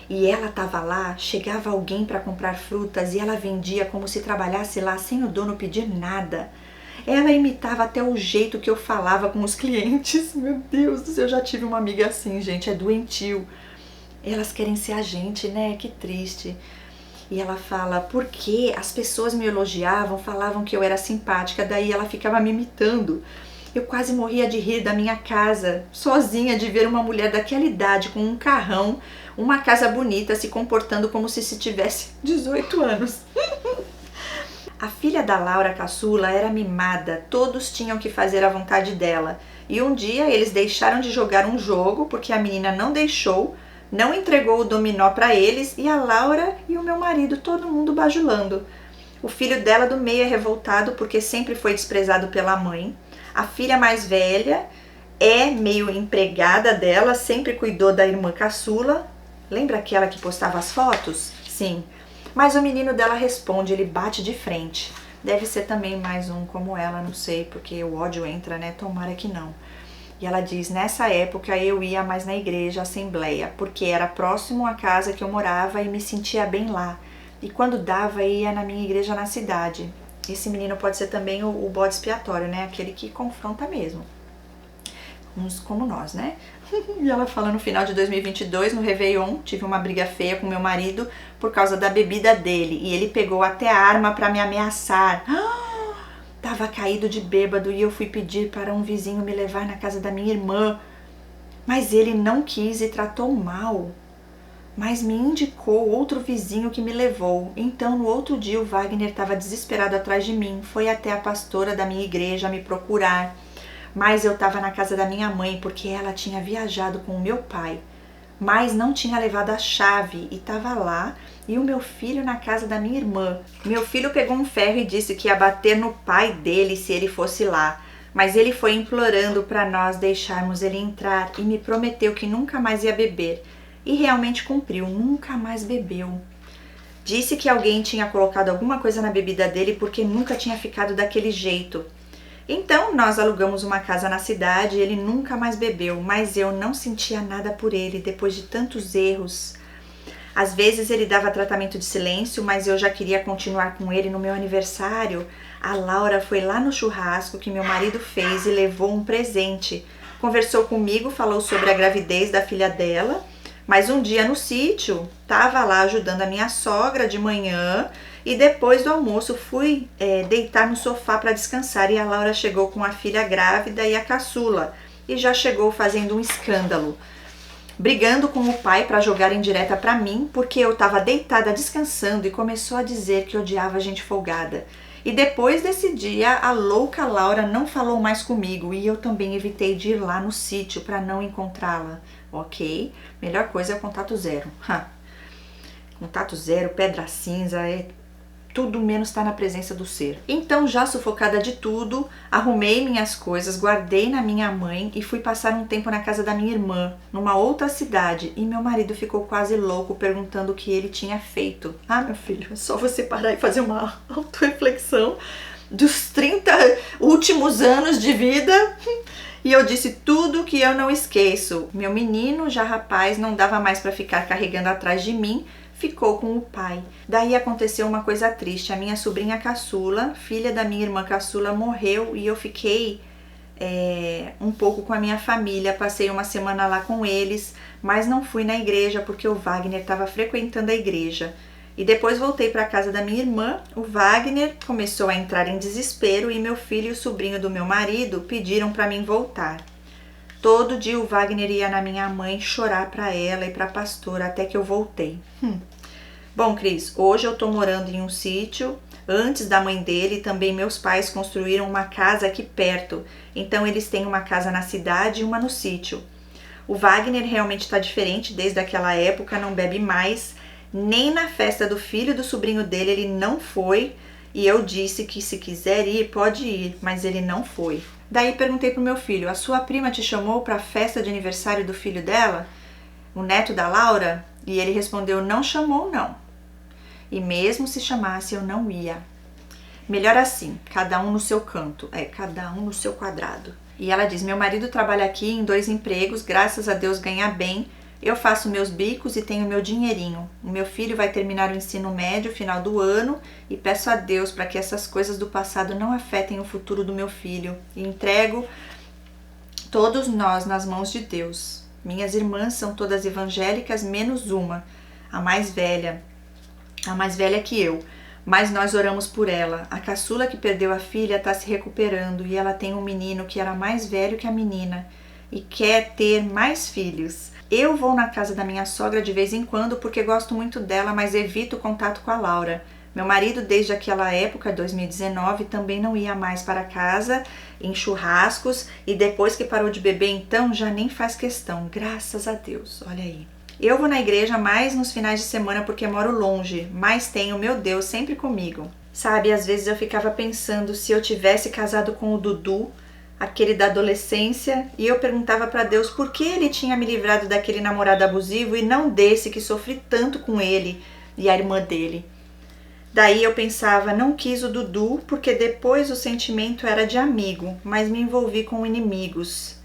e ela estava lá, chegava alguém para comprar frutas e ela vendia como se trabalhasse lá sem o dono pedir nada. Ela imitava até o jeito que eu falava com os clientes. Meu Deus do céu, eu já tive uma amiga assim, gente, é doentio. Elas querem ser a gente, né? Que triste. E ela fala, porque as pessoas me elogiavam, falavam que eu era simpática, daí ela ficava me imitando. Eu quase morria de rir da minha casa, sozinha, de ver uma mulher daquela idade, com um carrão, uma casa bonita, se comportando como se tivesse 18 anos. A filha da Laura caçula era mimada, todos tinham que fazer a vontade dela. E um dia eles deixaram de jogar um jogo, porque a menina não deixou, não entregou o dominó para eles, e a Laura e o meu marido, todo mundo bajulando. O filho dela do meio é revoltado porque sempre foi desprezado pela mãe. A filha mais velha é meio empregada dela, sempre cuidou da irmã caçula. Lembra aquela que postava as fotos? Sim. Mas o menino dela responde, ele bate de frente. Deve ser também mais um como ela, não sei, porque o ódio entra, né? Tomara que não. E ela diz, nessa época eu ia mais na igreja, assembleia, porque era próximo à casa que eu morava e me sentia bem lá. E quando dava, ia na minha igreja na cidade. Esse menino pode ser também o bode expiatório, né? Aquele que confronta mesmo. Uns como nós, né? E ela fala, no final de 2022, no Réveillon, tive uma briga feia com meu marido por causa da bebida dele. E ele pegou até a arma para me ameaçar. Tava caído de bêbado e eu fui pedir para um vizinho me levar na casa da minha irmã. Mas ele não quis e tratou mal. Mas me indicou outro vizinho que me levou. Então, no outro dia, o Wagner estava desesperado atrás de mim. Foi até a pastora da minha igreja me procurar. Mas eu estava na casa da minha mãe, porque ela tinha viajado com o meu pai. Mas não tinha levado a chave e estava lá, e o meu filho na casa da minha irmã. Meu filho pegou um ferro e disse que ia bater no pai dele se ele fosse lá. Mas ele foi implorando para nós deixarmos ele entrar e me prometeu que nunca mais ia beber. E realmente cumpriu, nunca mais bebeu. Disse que alguém tinha colocado alguma coisa na bebida dele porque nunca tinha ficado daquele jeito. Então nós alugamos uma casa na cidade e ele nunca mais bebeu, mas eu não sentia nada por ele depois de tantos erros. Às vezes ele dava tratamento de silêncio, mas eu já queria continuar com ele no meu aniversário. A Laura foi lá no churrasco que meu marido fez e levou um presente. Conversou comigo, falou sobre a gravidez da filha dela. Mas um dia no sítio, estava lá ajudando a minha sogra de manhã e depois do almoço fui deitar no sofá para descansar e a Laura chegou com a filha grávida e a caçula e já chegou fazendo um escândalo, brigando com o pai para jogar indireta para mim porque eu estava deitada descansando e começou a dizer que odiava gente folgada. E depois desse dia, a louca Laura não falou mais comigo e eu também evitei de ir lá no sítio para não encontrá-la. Ok? Melhor coisa é o contato zero. Contato zero, pedra cinza, tudo menos estar na presença do ser. Então, já sufocada de tudo, arrumei minhas coisas, guardei na minha mãe e fui passar um tempo na casa da minha irmã, numa outra cidade, e meu marido ficou quase louco perguntando o que ele tinha feito. Meu filho, é só você parar e fazer uma autorreflexão dos 30 últimos anos de vida. E eu disse tudo que eu não esqueço. Meu menino, já rapaz, não dava mais para ficar carregando atrás de mim, ficou com o pai. Daí aconteceu uma coisa triste. A minha sobrinha caçula, filha da minha irmã caçula, morreu e eu fiquei um pouco com a minha família. Passei uma semana lá com eles, mas não fui na igreja porque o Wagner estava frequentando a igreja. E depois voltei para a casa da minha irmã. O Wagner começou a entrar em desespero e meu filho e o sobrinho do meu marido pediram para mim voltar. Todo dia o Wagner ia na minha mãe chorar para ela e para a pastora até que eu voltei. Bom, Cris, hoje eu tô morando em um sítio. Antes da mãe dele, também meus pais construíram uma casa aqui perto. Então eles têm uma casa na cidade e uma no sítio. O Wagner realmente está diferente desde aquela época, não bebe mais. Nem na festa do filho e do sobrinho dele ele não foi. E eu disse que se quiser ir, pode ir, mas ele não foi. Daí perguntei pro meu filho, a sua prima te chamou para a festa de aniversário do filho dela? O neto da Laura? E ele respondeu, não chamou não. E mesmo se chamasse, eu não ia. Melhor assim, cada um no seu canto, cada um no seu quadrado. E ela diz, meu marido trabalha aqui em 2 empregos, graças a Deus ganha bem, Eu faço meus bicos e tenho meu dinheirinho. O meu filho vai terminar o ensino médio final do ano e peço a Deus para que essas coisas do passado não afetem o futuro do meu filho. E entrego todos nós nas mãos de Deus. Minhas irmãs são todas evangélicas, menos uma, a mais velha que eu. Mas nós oramos por ela. A caçula que perdeu a filha está se recuperando e ela tem um menino que era mais velho que a menina e quer ter mais filhos. Eu vou na casa da minha sogra de vez em quando porque gosto muito dela, mas evito o contato com a Laura. Meu marido, desde aquela época, 2019, também não ia mais para casa em churrascos e depois que parou de beber, então já nem faz questão. Graças a Deus, olha aí. Eu vou na igreja mais nos finais de semana porque moro longe, mas tenho meu Deus sempre comigo. Sabe, às vezes eu ficava pensando se eu tivesse casado com o Dudu, aquele da adolescência, e eu perguntava para Deus por que ele tinha me livrado daquele namorado abusivo e não desse que sofri tanto com ele e a irmã dele. Daí eu pensava, não quis o Dudu porque depois o sentimento era de amigo, mas me envolvi com inimigos.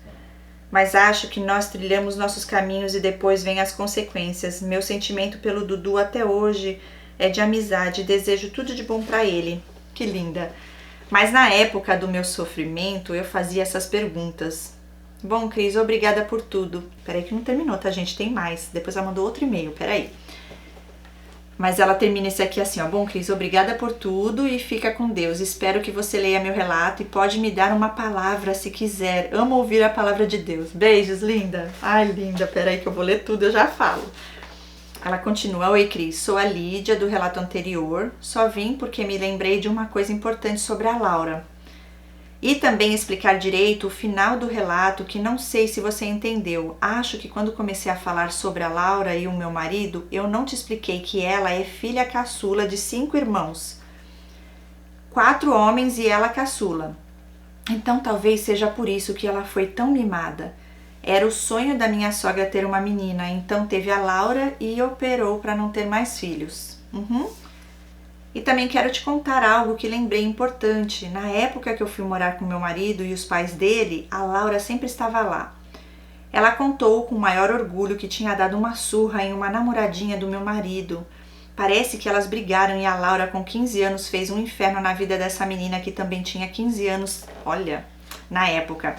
Mas acho que nós trilhamos nossos caminhos e depois vêm as consequências. Meu sentimento pelo Dudu até hoje é de amizade e desejo tudo de bom para ele. Que linda! Mas na época do meu sofrimento, eu fazia essas perguntas. Bom, Cris, obrigada por tudo. Peraí que não terminou, tá, gente? Tem mais. Depois ela mandou outro e-mail, peraí. Mas ela termina esse aqui assim, ó. Bom, Cris, obrigada por tudo e fica com Deus. Espero que você leia meu relato e pode me dar uma palavra se quiser. Amo ouvir a palavra de Deus. Beijos, linda. Ai, linda, peraí que eu vou ler tudo, eu já falo. Ela continua, oi Cris, sou a Lídia do relato anterior, só vim porque me lembrei de uma coisa importante sobre a Laura. E também explicar direito o final do relato que não sei se você entendeu. Acho que quando comecei a falar sobre a Laura e o meu marido, eu não te expliquei que ela é filha caçula de 5 irmãos. 4 homens e ela caçula. Então talvez seja por isso que ela foi tão mimada. Era o sonho da minha sogra ter uma menina, então teve a Laura e operou para não ter mais filhos. E também quero te contar algo que lembrei importante. Na época que eu fui morar com meu marido e os pais dele, a Laura sempre estava lá. Ela contou com maior orgulho que tinha dado uma surra em uma namoradinha do meu marido. Parece que elas brigaram e a Laura com 15 anos fez um inferno na vida dessa menina que também tinha 15 anos, olha, na época.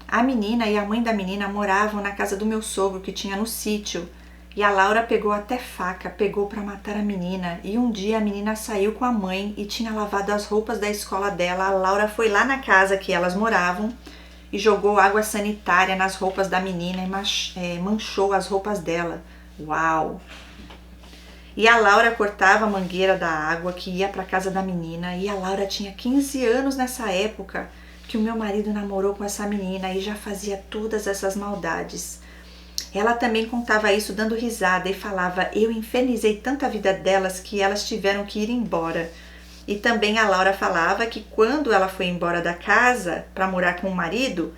A menina e a mãe da menina moravam na casa do meu sogro que tinha no sítio. E a Laura pegou até faca, pegou para matar a menina. E um dia a menina saiu com a mãe e tinha lavado as roupas da escola dela. A Laura foi lá na casa que elas moravam e jogou água sanitária nas roupas da menina e manchou as roupas dela. Uau! E a Laura cortava a mangueira da água que ia para a casa da menina. E a Laura tinha 15 anos nessa época que o meu marido namorou com essa menina e já fazia todas essas maldades. Ela também contava isso dando risada e falava, eu infernizei tanta vida delas que elas tiveram que ir embora. E também a Laura falava que quando ela foi embora da casa para morar com o marido,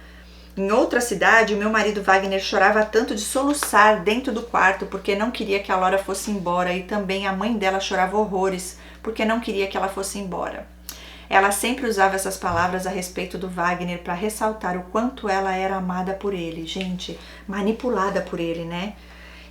em outra cidade, o meu marido Wagner chorava tanto de soluçar dentro do quarto porque não queria que a Laura fosse embora e também a mãe dela chorava horrores porque não queria que ela fosse embora. Ela sempre usava essas palavras a respeito do Wagner para ressaltar o quanto ela era amada por ele. Gente, manipulada por ele, né?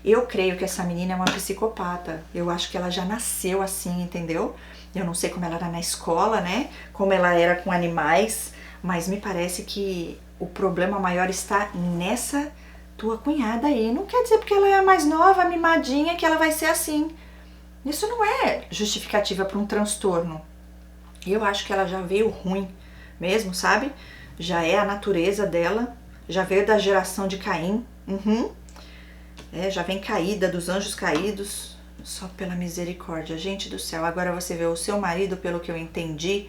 Eu creio que essa menina é uma psicopata. Eu acho que ela já nasceu assim, entendeu? Eu não sei como ela era na escola, né? Como ela era com animais. Mas me parece que o problema maior está nessa tua cunhada aí. Não quer dizer porque ela é a mais nova, mimadinha, que ela vai ser assim. Isso não é justificativa para um transtorno. Eu acho que ela já veio ruim mesmo, sabe? Já é a natureza dela, já veio da geração de Caim. Já vem caída, dos anjos caídos, só pela misericórdia. Gente do céu, agora você vê o seu marido, pelo que eu entendi,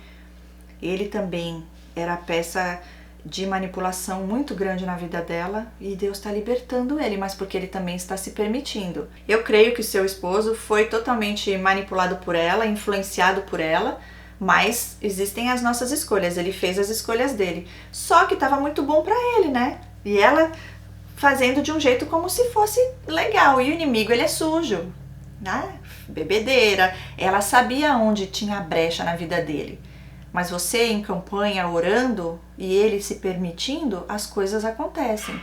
ele também era peça de manipulação muito grande na vida dela e Deus está libertando ele, mas porque ele também está se permitindo. Eu creio que o seu esposo foi totalmente manipulado por ela, influenciado por ela, mas existem as nossas escolhas, ele fez as escolhas dele. Só que estava muito bom para ele, né? E ela fazendo de um jeito como se fosse legal. E o inimigo, ele é sujo, né? Bebedeira. Ela sabia onde tinha brecha na vida dele. Mas você em campanha orando e ele se permitindo, as coisas acontecem.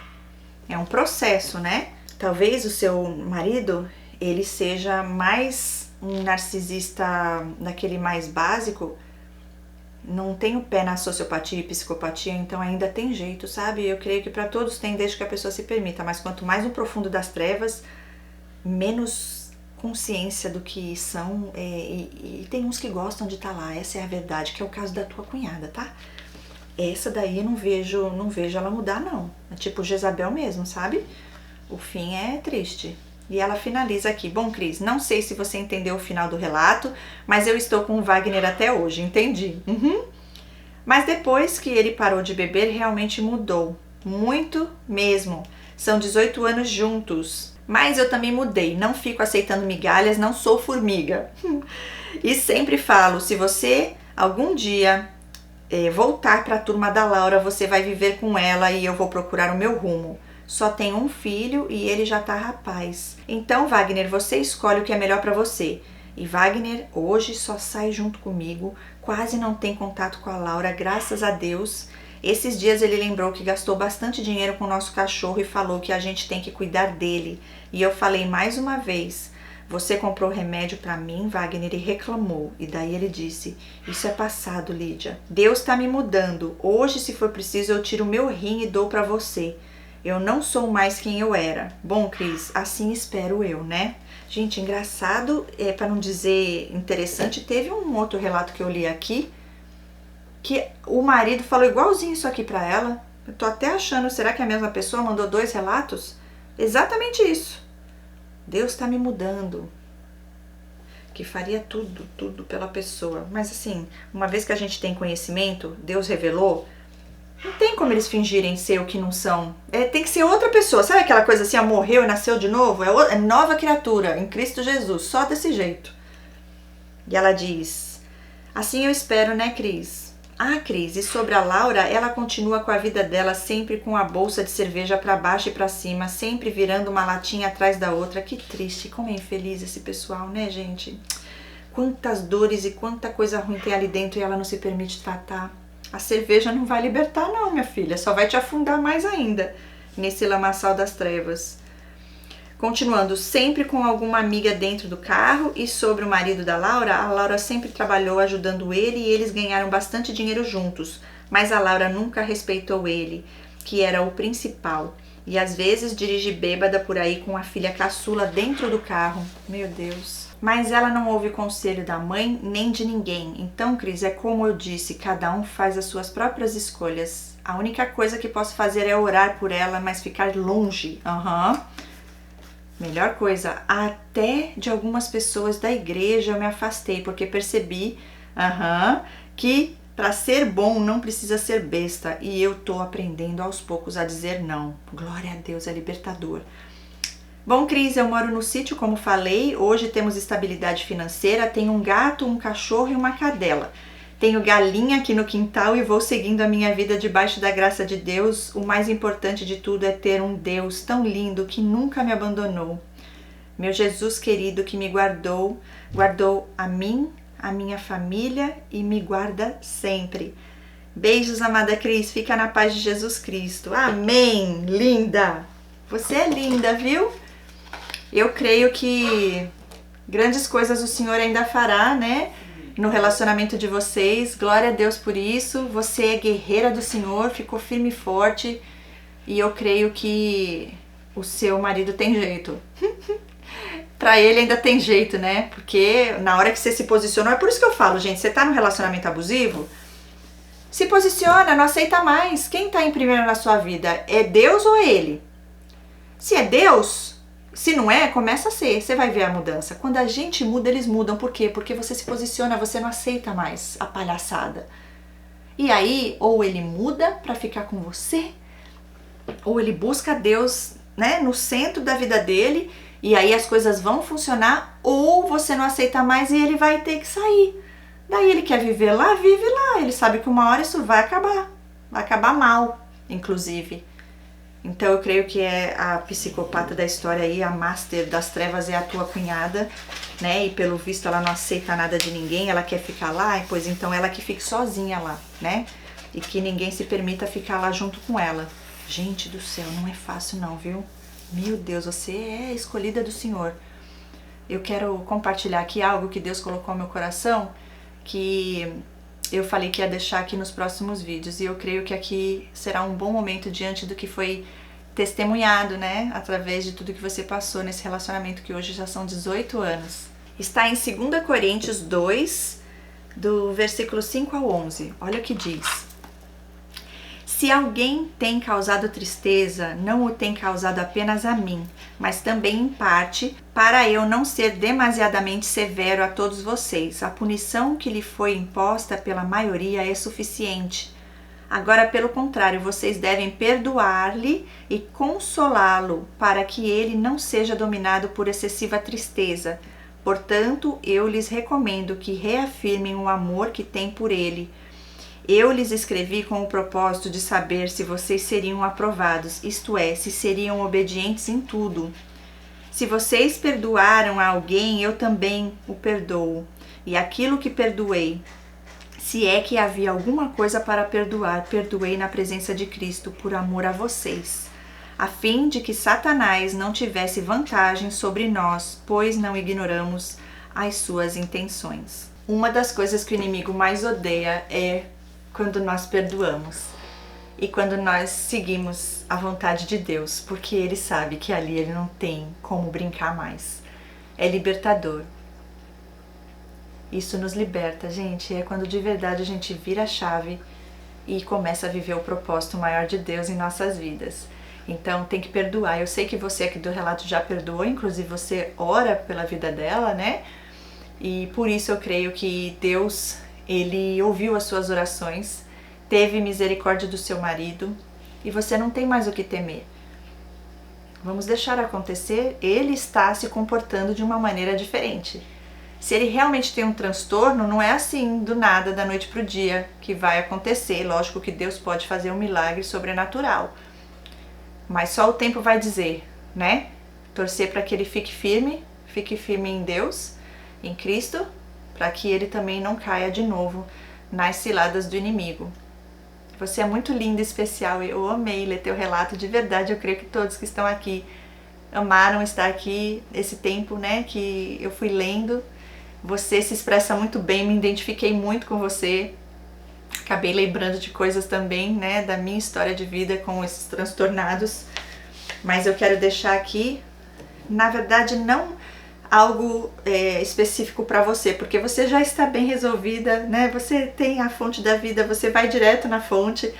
É um processo, né? Talvez o seu marido, ele seja mais um narcisista daquele mais básico, não tem o pé na sociopatia e psicopatia, então ainda tem jeito, sabe? Eu creio que para todos tem, desde que a pessoa se permita, mas quanto mais no profundo das trevas, menos consciência do que são, e tem uns que gostam de estar lá, essa é a verdade, que é o caso da tua cunhada, tá? Essa daí eu não vejo ela mudar, não. É tipo Jezabel mesmo, sabe? O fim é triste. E ela finaliza aqui: bom, Cris, não sei se você entendeu o final do relato, mas eu estou com o Wagner até hoje, entendi. Mas depois que ele parou de beber, realmente mudou. Muito mesmo. São 18 anos juntos. Mas eu também mudei, não fico aceitando migalhas, não sou formiga. E sempre falo, se você algum dia voltar para a turma da Laura, você vai viver com ela e eu vou procurar o meu rumo. Só tem um filho e ele já tá rapaz. Então, Wagner, você escolhe o que é melhor para você. E Wagner hoje só sai junto comigo, quase não tem contato com a Laura, graças a Deus. Esses dias ele lembrou que gastou bastante dinheiro com o nosso cachorro e falou que a gente tem que cuidar dele. E eu falei mais uma vez: você comprou remédio para mim, Wagner, e reclamou. E daí ele disse: isso é passado, Lídia. Deus tá me mudando. Hoje, se for preciso, eu tiro o meu rim e dou para você. Eu não sou mais quem eu era. Bom, Cris, assim espero eu, né? Gente, engraçado, para não dizer interessante, teve um outro relato que eu li aqui, que o marido falou igualzinho isso aqui pra ela. Eu tô até achando, será que a mesma pessoa mandou 2 relatos? Exatamente isso. Deus tá me mudando. Que faria tudo pela pessoa. Mas assim, uma vez que a gente tem conhecimento, Deus revelou, não tem como eles fingirem ser o que não são. Tem que ser outra pessoa. Sabe aquela coisa assim, morreu e nasceu de novo? É nova criatura em Cristo Jesus, só desse jeito. E ela diz: assim eu espero, né, Cris? Ah, Cris, e sobre a Laura, ela continua com a vida dela sempre com a bolsa de cerveja pra baixo e pra cima, sempre virando uma latinha atrás da outra. Que triste, como é infeliz esse pessoal, né, gente? Quantas dores e quanta coisa ruim tem ali dentro e ela não se permite tratar. A cerveja não vai libertar não, minha filha, só vai te afundar mais ainda nesse lamaçal das trevas. Continuando, sempre com alguma amiga dentro do carro. E sobre o marido da Laura, a Laura sempre trabalhou ajudando ele e eles ganharam bastante dinheiro juntos, mas a Laura nunca respeitou ele, que era o principal, e às vezes dirige bêbada por aí com a filha caçula dentro do carro. Meu Deus. Mas ela não ouve conselho da mãe nem de ninguém. Então, Cris, é como eu disse, cada um faz as suas próprias escolhas. A única coisa que posso fazer é orar por ela, mas ficar longe. Melhor coisa, até de algumas pessoas da igreja eu me afastei, porque percebi que para ser bom não precisa ser besta. E eu tô aprendendo aos poucos a dizer não. Glória a Deus, é libertador. Bom, Cris, eu moro no sítio, como falei. Hoje temos estabilidade financeira. Tenho um gato, um cachorro e uma cadela. Tenho galinha aqui no quintal e vou seguindo a minha vida debaixo da graça de Deus. O mais importante de tudo é ter um Deus tão lindo que nunca me abandonou. Meu Jesus querido que me guardou a mim, a minha família e me guarda sempre. Beijos, amada Cris. Fica na paz de Jesus Cristo. Amém, linda. Você é linda, viu? Eu creio que grandes coisas o Senhor ainda fará, né? No relacionamento de vocês. Glória a Deus por isso. Você é guerreira do Senhor, ficou firme e forte. E eu creio que o seu marido tem jeito. Pra ele ainda tem jeito, né? Porque na hora que você se posicionou, é por isso que eu falo, gente, você tá num relacionamento abusivo, se posiciona, não aceita mais. Quem tá em primeiro na sua vida? É Deus ou é ele? Se é Deus, se não é, começa a ser. Você vai ver a mudança. Quando a gente muda, eles mudam. Por quê? Porque você se posiciona, você não aceita mais a palhaçada. E aí, ou ele muda pra ficar com você, ou ele busca Deus, né, no centro da vida dele, e aí as coisas vão funcionar, ou você não aceita mais e ele vai ter que sair. Daí ele quer viver lá, vive lá. Ele sabe que uma hora isso vai acabar mal, inclusive. Então eu creio que é a psicopata da história aí, a master das trevas é a tua cunhada, né? E pelo visto ela não aceita nada de ninguém, ela quer ficar lá, pois então ela que fique sozinha lá, né? E que ninguém se permita ficar lá junto com ela. Gente do céu, não é fácil não, viu? Meu Deus, você é escolhida do Senhor. Eu quero compartilhar aqui algo que Deus colocou no meu coração, que eu falei que ia deixar aqui nos próximos vídeos, e eu creio que aqui será um bom momento diante do que foi testemunhado, né, através de tudo que você passou nesse relacionamento que hoje já são 18 anos. Está em 2 Coríntios 2, do versículo 5 ao 11. Olha o que diz. Se alguém tem causado tristeza, não o tem causado apenas a mim, mas também em parte, para eu não ser demasiadamente severo a todos vocês. A punição que lhe foi imposta pela maioria é suficiente. Agora, pelo contrário, vocês devem perdoar-lhe e consolá-lo, para que ele não seja dominado por excessiva tristeza. Portanto, eu lhes recomendo que reafirmem o amor que têm por ele. Eu lhes escrevi com o propósito de saber se vocês seriam aprovados, isto é, se seriam obedientes em tudo. Se vocês perdoaram a alguém, eu também o perdoo. E aquilo que perdoei, se é que havia alguma coisa para perdoar, perdoei na presença de Cristo por amor a vocês, a fim de que Satanás não tivesse vantagem sobre nós, pois não ignoramos as suas intenções. Uma das coisas que o inimigo mais odeia é quando nós perdoamos e quando nós seguimos a vontade de Deus, porque ele sabe que ali ele não tem como brincar mais. É libertador. Isso nos liberta, gente. É quando de verdade a gente vira a chave e começa a viver o propósito maior de Deus em nossas vidas. Então tem que perdoar. Eu sei que você aqui do relato já perdoou, inclusive você ora pela vida dela, né? E por isso eu creio que Deus, ele ouviu as suas orações, teve misericórdia do seu marido e você não tem mais o que temer. Vamos deixar acontecer, ele está se comportando de uma maneira diferente. Se ele realmente tem um transtorno, não é assim do nada, da noite pro dia, que vai acontecer. Lógico que Deus pode fazer um milagre sobrenatural, mas só o tempo vai dizer, né? Torcer para que ele fique firme em Deus, em Cristo, para que ele também não caia de novo nas ciladas do inimigo. Você é muito linda e especial, eu amei ler teu relato, de verdade, eu creio que todos que estão aqui amaram estar aqui, esse tempo, né, que eu fui lendo. Você se expressa muito bem, me identifiquei muito com você, acabei lembrando de coisas também, né, da minha história de vida com esses transtornados, mas eu quero deixar aqui, na verdade, não algo específico para você, porque você já está bem resolvida, né? Você tem a fonte da vida, você vai direto na fonte.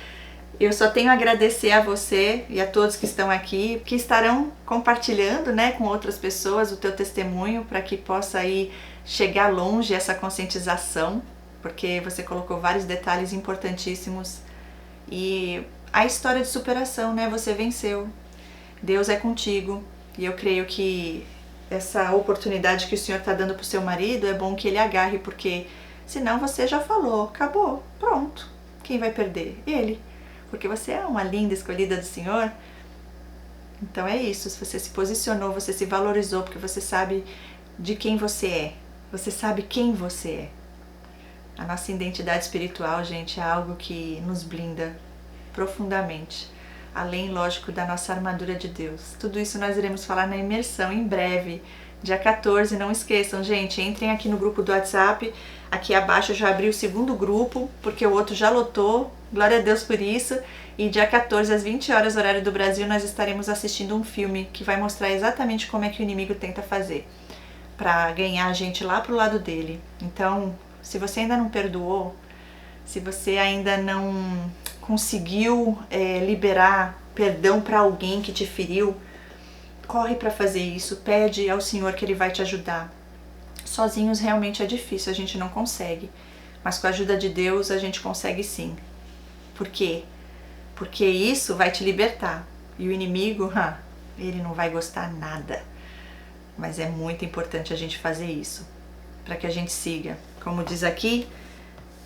Eu só tenho a agradecer a você e a todos que estão aqui, que estarão compartilhando, né, com outras pessoas o teu testemunho, para que possa aí chegar longe essa conscientização, porque você colocou vários detalhes importantíssimos. E a história de superação, né? Você venceu. Deus é contigo. E eu creio que essa oportunidade que o Senhor está dando para o seu marido, é bom que ele agarre, porque senão você já falou, acabou, pronto. Quem vai perder? Ele. Porque você é uma linda escolhida do Senhor. Então é isso, se você se posicionou, você se valorizou, porque você sabe de quem você é. Você sabe quem você é. A nossa identidade espiritual, gente, é algo que nos blinda profundamente. Além, lógico, da nossa armadura de Deus. Tudo isso nós iremos falar na imersão em breve, dia 14. Não esqueçam, gente, entrem aqui no grupo do WhatsApp. Aqui abaixo eu já abri o segundo grupo, porque o outro já lotou. Glória a Deus por isso. E dia 14, às 20 horas, horário do Brasil, nós estaremos assistindo um filme que vai mostrar exatamente como é que o inimigo tenta fazer para ganhar a gente lá pro lado dele. Então, se você ainda não perdoou, se você ainda não conseguiu liberar perdão para alguém que te feriu, corre para fazer isso, pede ao Senhor que Ele vai te ajudar. Sozinhos realmente é difícil, a gente não consegue, mas com a ajuda de Deus a gente consegue sim. Por quê? Porque isso vai te libertar, e o inimigo, ele não vai gostar nada, mas é muito importante a gente fazer isso, para que a gente siga, como diz aqui,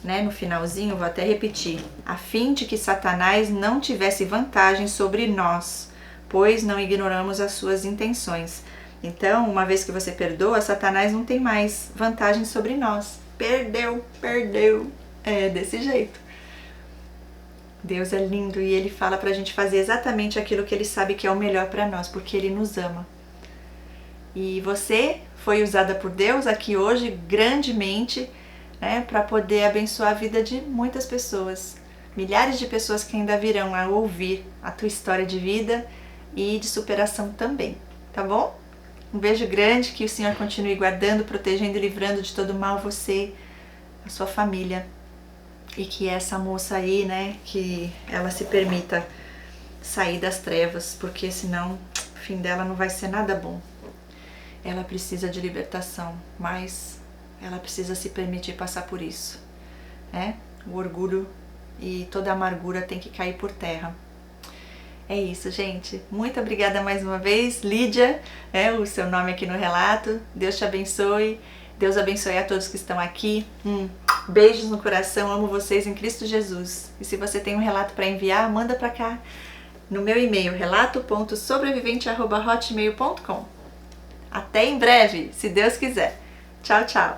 né, no finalzinho, vou até repetir, a fim de que Satanás não tivesse vantagem sobre nós, pois não ignoramos as suas intenções. Então, uma vez que você perdoa, Satanás não tem mais vantagem sobre nós. Perdeu. É desse jeito. Deus é lindo e Ele fala pra gente fazer exatamente aquilo que Ele sabe que é o melhor pra nós, porque Ele nos ama. E você foi usada por Deus aqui hoje grandemente, né, para poder abençoar a vida de muitas pessoas. Milhares de pessoas que ainda virão a ouvir a tua história de vida e de superação também, tá bom? Um beijo grande, que o Senhor continue guardando, protegendo e livrando de todo mal você, a sua família. E que essa moça aí, né, que ela se permita sair das trevas, porque senão o fim dela não vai ser nada bom. Ela precisa de libertação, mas ela precisa se permitir passar por isso, né? O orgulho e toda a amargura tem que cair por terra. É isso, gente. Muito obrigada mais uma vez. Lídia, o seu nome aqui no relato. Deus te abençoe. Deus abençoe a todos que estão aqui. Beijos no coração. Amo vocês em Cristo Jesus. E se você tem um relato para enviar, manda para cá no meu e-mail, relato.sobrevivente@hotmail.com. Até em breve, se Deus quiser. Tchau, tchau.